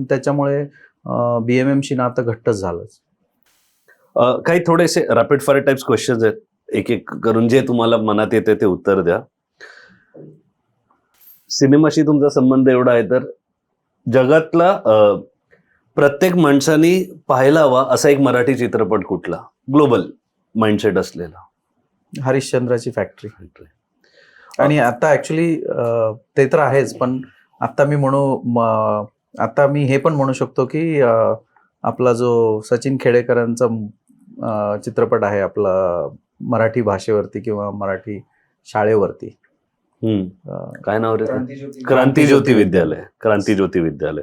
त्याच्यामुळे BMMशी नातं घट्टच झालंच. काही थोडेसे रॅपिड फायर टाइप्स क्वेश्चन्स आहेत, एक एक करून जे तुम्हाला मनात येते ते उत्तर द्या. सिनेमाशी तुमचा संबंध एवढा आहे तर जगातला प्रत्येक माणसाने पाहायला हवा असा एक मराठी चित्रपट कुठला, ग्लोबल माइंडसेट असलेला? हरिश्चंद्राची फॅक्टरी. आणि आता ऍक्च्युली ते तर आहेच, पण आता मी हे पण म्हणू शकतो की आपला जो सचिन खेडेकरांचा चित्रपट आहे आपला मराठी भाषेवरती किंवा मराठी शाळेवरती, काय नाव रे? क्रांतिज्योती विद्यालय. क्रांतिज्योती विद्यालय.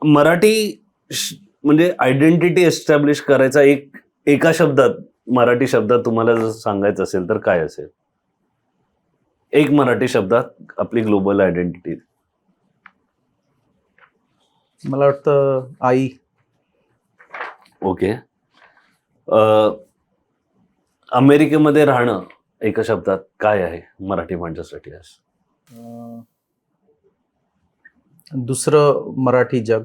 मराठी म्हणजे आयडेंटिटी एस्टॅब्लिश करायचा एका शब्दात, मराठी शब्दात तुम्हाला जर सांगायचं असेल तर काय असेल? एक मराठी शब्दात आपली ग्लोबल आयडेंटिटी. मला वाटतं आई. ओके. अमेरिकेमध्ये राहणं एका शब्दात काय आहे मराठी माणसासाठी आज? दुसरं मराठी जग.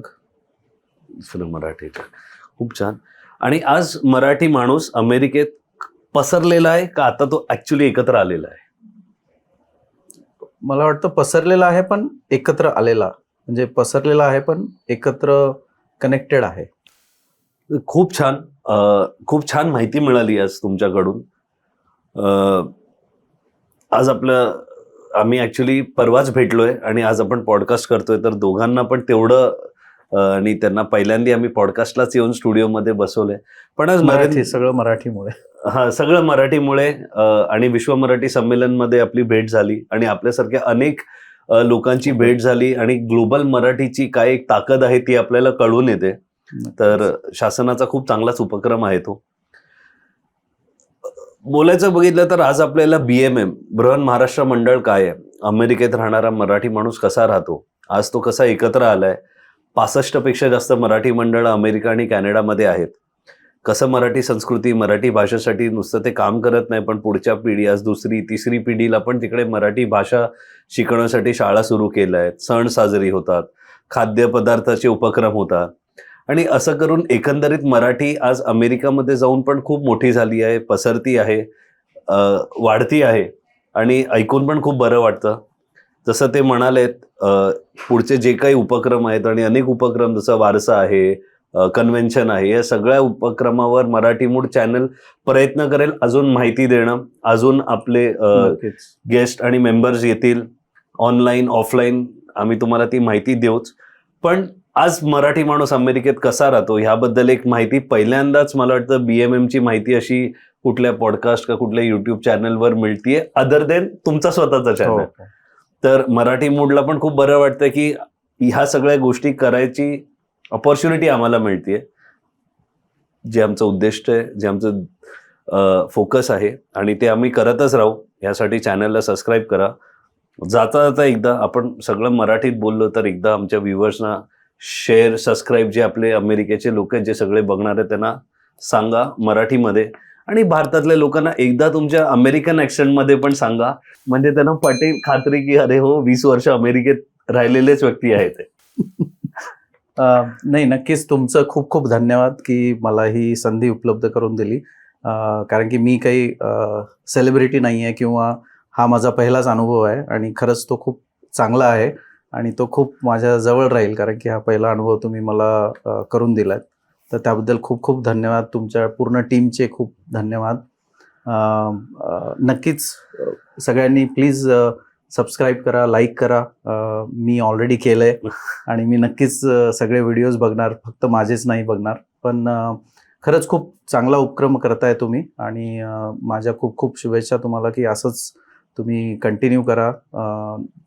दुसरं मराठी जग. खूप छान. आणि आज मराठी माणूस अमेरिकेत पसरलेला आहे का आता तो ऍक्च्युली एकत्र आलेला आहे? मला वाटतं पसरलेला आहे पण एकत्र आलेला, म्हणजे पसरलेला आहे पण एकत्र कनेक्टेड आहे. खूप छान. खूप छान माहिती मिळाली आज तुमच्याकडून. आज आम्ही ऍक्च्युली परवाच भेटलोय आणि आज आपण पॉडकास्ट करतोय, तर दोघांना पण तेवढं आणि त्यांना पहिल्यांदा आम्ही पॉडकास्टलाच येऊन स्टुडिओमध्ये बसवलंय. पण आज सगळं मराठीमुळे. सगळं मराठीमुळे आणि विश्व मराठी संमेलनमध्ये आपली भेट झाली आणि आपल्यासारख्या अनेक लोकांची भेट झाली आणि ग्लोबल मराठीची काय एक ताकद आहे ती आपल्याला कळून येते. तर शासनाचा खूप चांगलाच उपक्रम आहे तो. बोलायचं बघितलं तर आज आपल्याला BMM, बृहन महाराष्ट्र मंडळ काय आहे, अमेरिकेत राहणारा मराठी माणूस कसा राहतो, आज तो कसा एकत्र आलाय, 65 पेक्षा जास्त मराठी मंडळ अमेरिका आणि कॅनडामध्ये आहेत, कसं मराठी संस्कृती मराठी भाषेसाठी नुसतं ते काम करत नाही, पण पुढच्या पिढी आज 2री 3री पिढीला पण तिकडे मराठी भाषा शिकण्यासाठी शाळा सुरू केल्या आहेत, सण साजरी होतात, खाद्यपदार्थाचे उपक्रम होतात आणि असं करून एकंदरीत मराठी आज अमेरिकामध्ये जाऊन पण खूप मोठी झाली आहे, पसरती आहे, वाढती आहे आणि ऐकून पण खूप बरं वाटतं. जसं ते म्हणालेत पुढचे जे काही उपक्रम आहेत आणि अनेक उपक्रम जसं वारसा आहे, कन्व्हेन्शन आहे, या सगळ्या उपक्रमावर मराठी मूड चॅनल प्रयत्न करेल अजून माहिती देणं, अजून आपले गेस्ट आणि मेंबर्स येतील ऑनलाईन ऑफलाईन, आम्ही तुम्हाला ती माहिती देऊच. पण आज मराठी माणूस अमेरिकेत कसा राहतो ह्याबद्दल एक माहिती पहिल्यांदाच मला वाटतं BMMची माहिती अशी कुठल्या पॉडकास्ट का कुठल्या युट्यूब चॅनलवर मिळतीये अदर देन तुमचा स्वतःचा चॅनल. तर मराठी मूडला पण खूप बरं वाटतं की ह्या सगळ्या गोष्टी करायची ऑपॉर्च्युनिटी आम्हाला मिळतीये, जे आमचं उद्दिष्ट आहे, जे आमचं फोकस आहे आणि ते आम्ही करतच राहू. यासाठी चॅनलला सबस्क्राईब करा. जाता जाता एकदा आपण सगळं मराठीत बोललो तर एकदा आमच्या व्ह्युअर्सना शेअर, सबस्क्राईब, जे आपले अमेरिकेचे लोक आहेत जे सगळे बघणार आहेत त्यांना सांगा मराठीमध्ये, आणि भारतातल्या लोकांना एकदा तुमच्या अमेरिकन ऍक्सेंटमध्ये पण सांगा, म्हणजे त्यांना पटेल खात्री की अरे हो 20 वर्ष अमेरिकेत राहिलेलेच व्यक्ती आहेत. नाही, नक्कीच तुमचं खूप खूप धन्यवाद की मला ही संधी उपलब्ध करून दिली. कारण की मी काही सेलिब्रिटी नाही आहे किंवा हा माझा पहिलाच अनुभव आहे आणि खरंच तो खूप चांगला आहे आणि तो खूप माझ्या जवळ राहील, कारण की हा पहिला अनुभव तुम्ही मला करून दिलात. तर त्याबद्दल खूप खूप धन्यवाद. तुमच्या पूर्ण टीमचे खूप धन्यवाद. नक्कीच सगळ्यांनी प्लीज सबस्क्राईब करा, लाईक करा. मी ऑलरेडी केलं आहे आणि मी नक्कीच सगळे व्हिडिओज बघणार, फक्त माझेच नाही बघणार. पण खरंच खूप चांगला उपक्रम करताय तुम्ही आणि माझ्या खूप खूप शुभेच्छा तुम्हाला की असंच तुम्ही कंटिन्यू करा.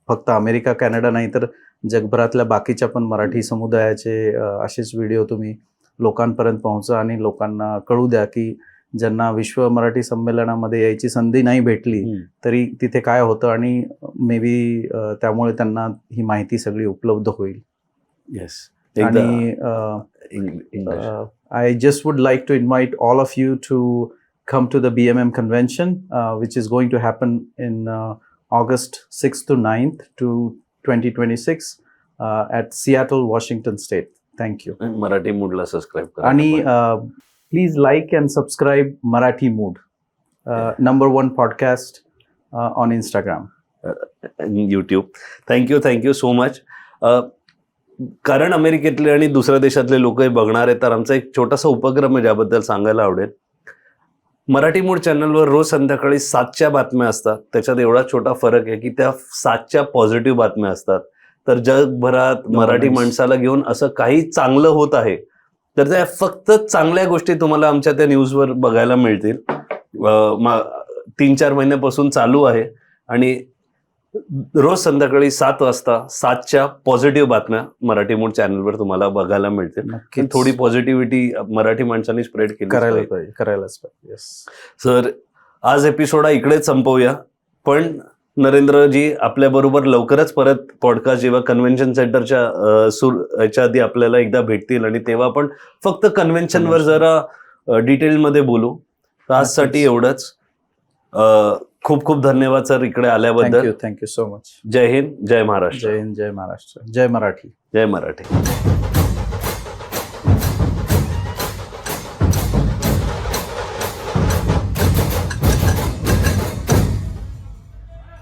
फक्त अमेरिका, कॅनडा नाही तर जगभरातल्या बाकीच्या पण मराठी समुदायाचे असेच व्हिडिओ तुम्ही लोकांपर्यंत पोहोचा आणि लोकांना कळू द्या की ज्यांना विश्व मराठी संमेलनामध्ये यायची संधी नाही भेटली तरी तिथे काय होतं आणि मे बी त्यामुळे त्यांना ही माहिती सगळी उपलब्ध होईल. येस. आणि I just would like to invite all of you to come to the BMM convention, which is going to happen in August 6th to 9th to 2026 at Seattle, Washington State. Thank you. Marathi मूडला subscribe करा. आणि please like and subscribe Marathi mood, number 1 podcast on Instagram, YouTube. Thank you so much. कारण अमेरिकेतले आणि दुसऱ्या देशातले लोक हे बघणार आहेत, तर आमचा एक छोटासा उपक्रम आहे ज्याबद्दल सांगायला आवडेल. मराठी मूड चॅनलवर रोज संध्याकाळी 7च्या बातम्या असतात. त्याच्यात एवढा छोटा फरक आहे की त्या 7च्या पॉझिटिव्ह बातम्या असतात. तर जगभरात मराठी माणसाला घेऊन असं काही चांगलं होत आहे तर त्या फक्त चांगल्या गोष्टी तुम्हाला आमच्या त्या न्यूजवर बघायला मिळतील. 3-4 महिन्यापासून चालू आहे आणि रोज संध्याकाळी 7 वाजता 7च्या पॉझिटिव्ह बातम्या मराठी मूड चॅनलवर तुम्हाला बघायला मिळतील. थोडी पॉझिटिव्हिटी मराठी माणसांनी स्प्रेड केली करायलाच पाहिजे. सर, आज एपिसोड इकडेच संपवूया, पण नरेंद्रजी आपल्याबरोबर लवकरच परत पॉडकास्ट जेव्हा कन्व्हेन्शन सेंटरच्या याच्या आधी आपल्याला एकदा भेटतील आणि तेव्हा आपण फक्त कन्व्हेन्शनवर जरा डिटेलमध्ये बोलू. आजसाठी एवढंच. खूप खूप धन्यवाद सर इकडे आल्याबद्दल. Thank you so much. जय हिंद, जय महाराष्ट्र. जय हिंद, जय महाराष्ट्र, जय मराठी. जय मराठी.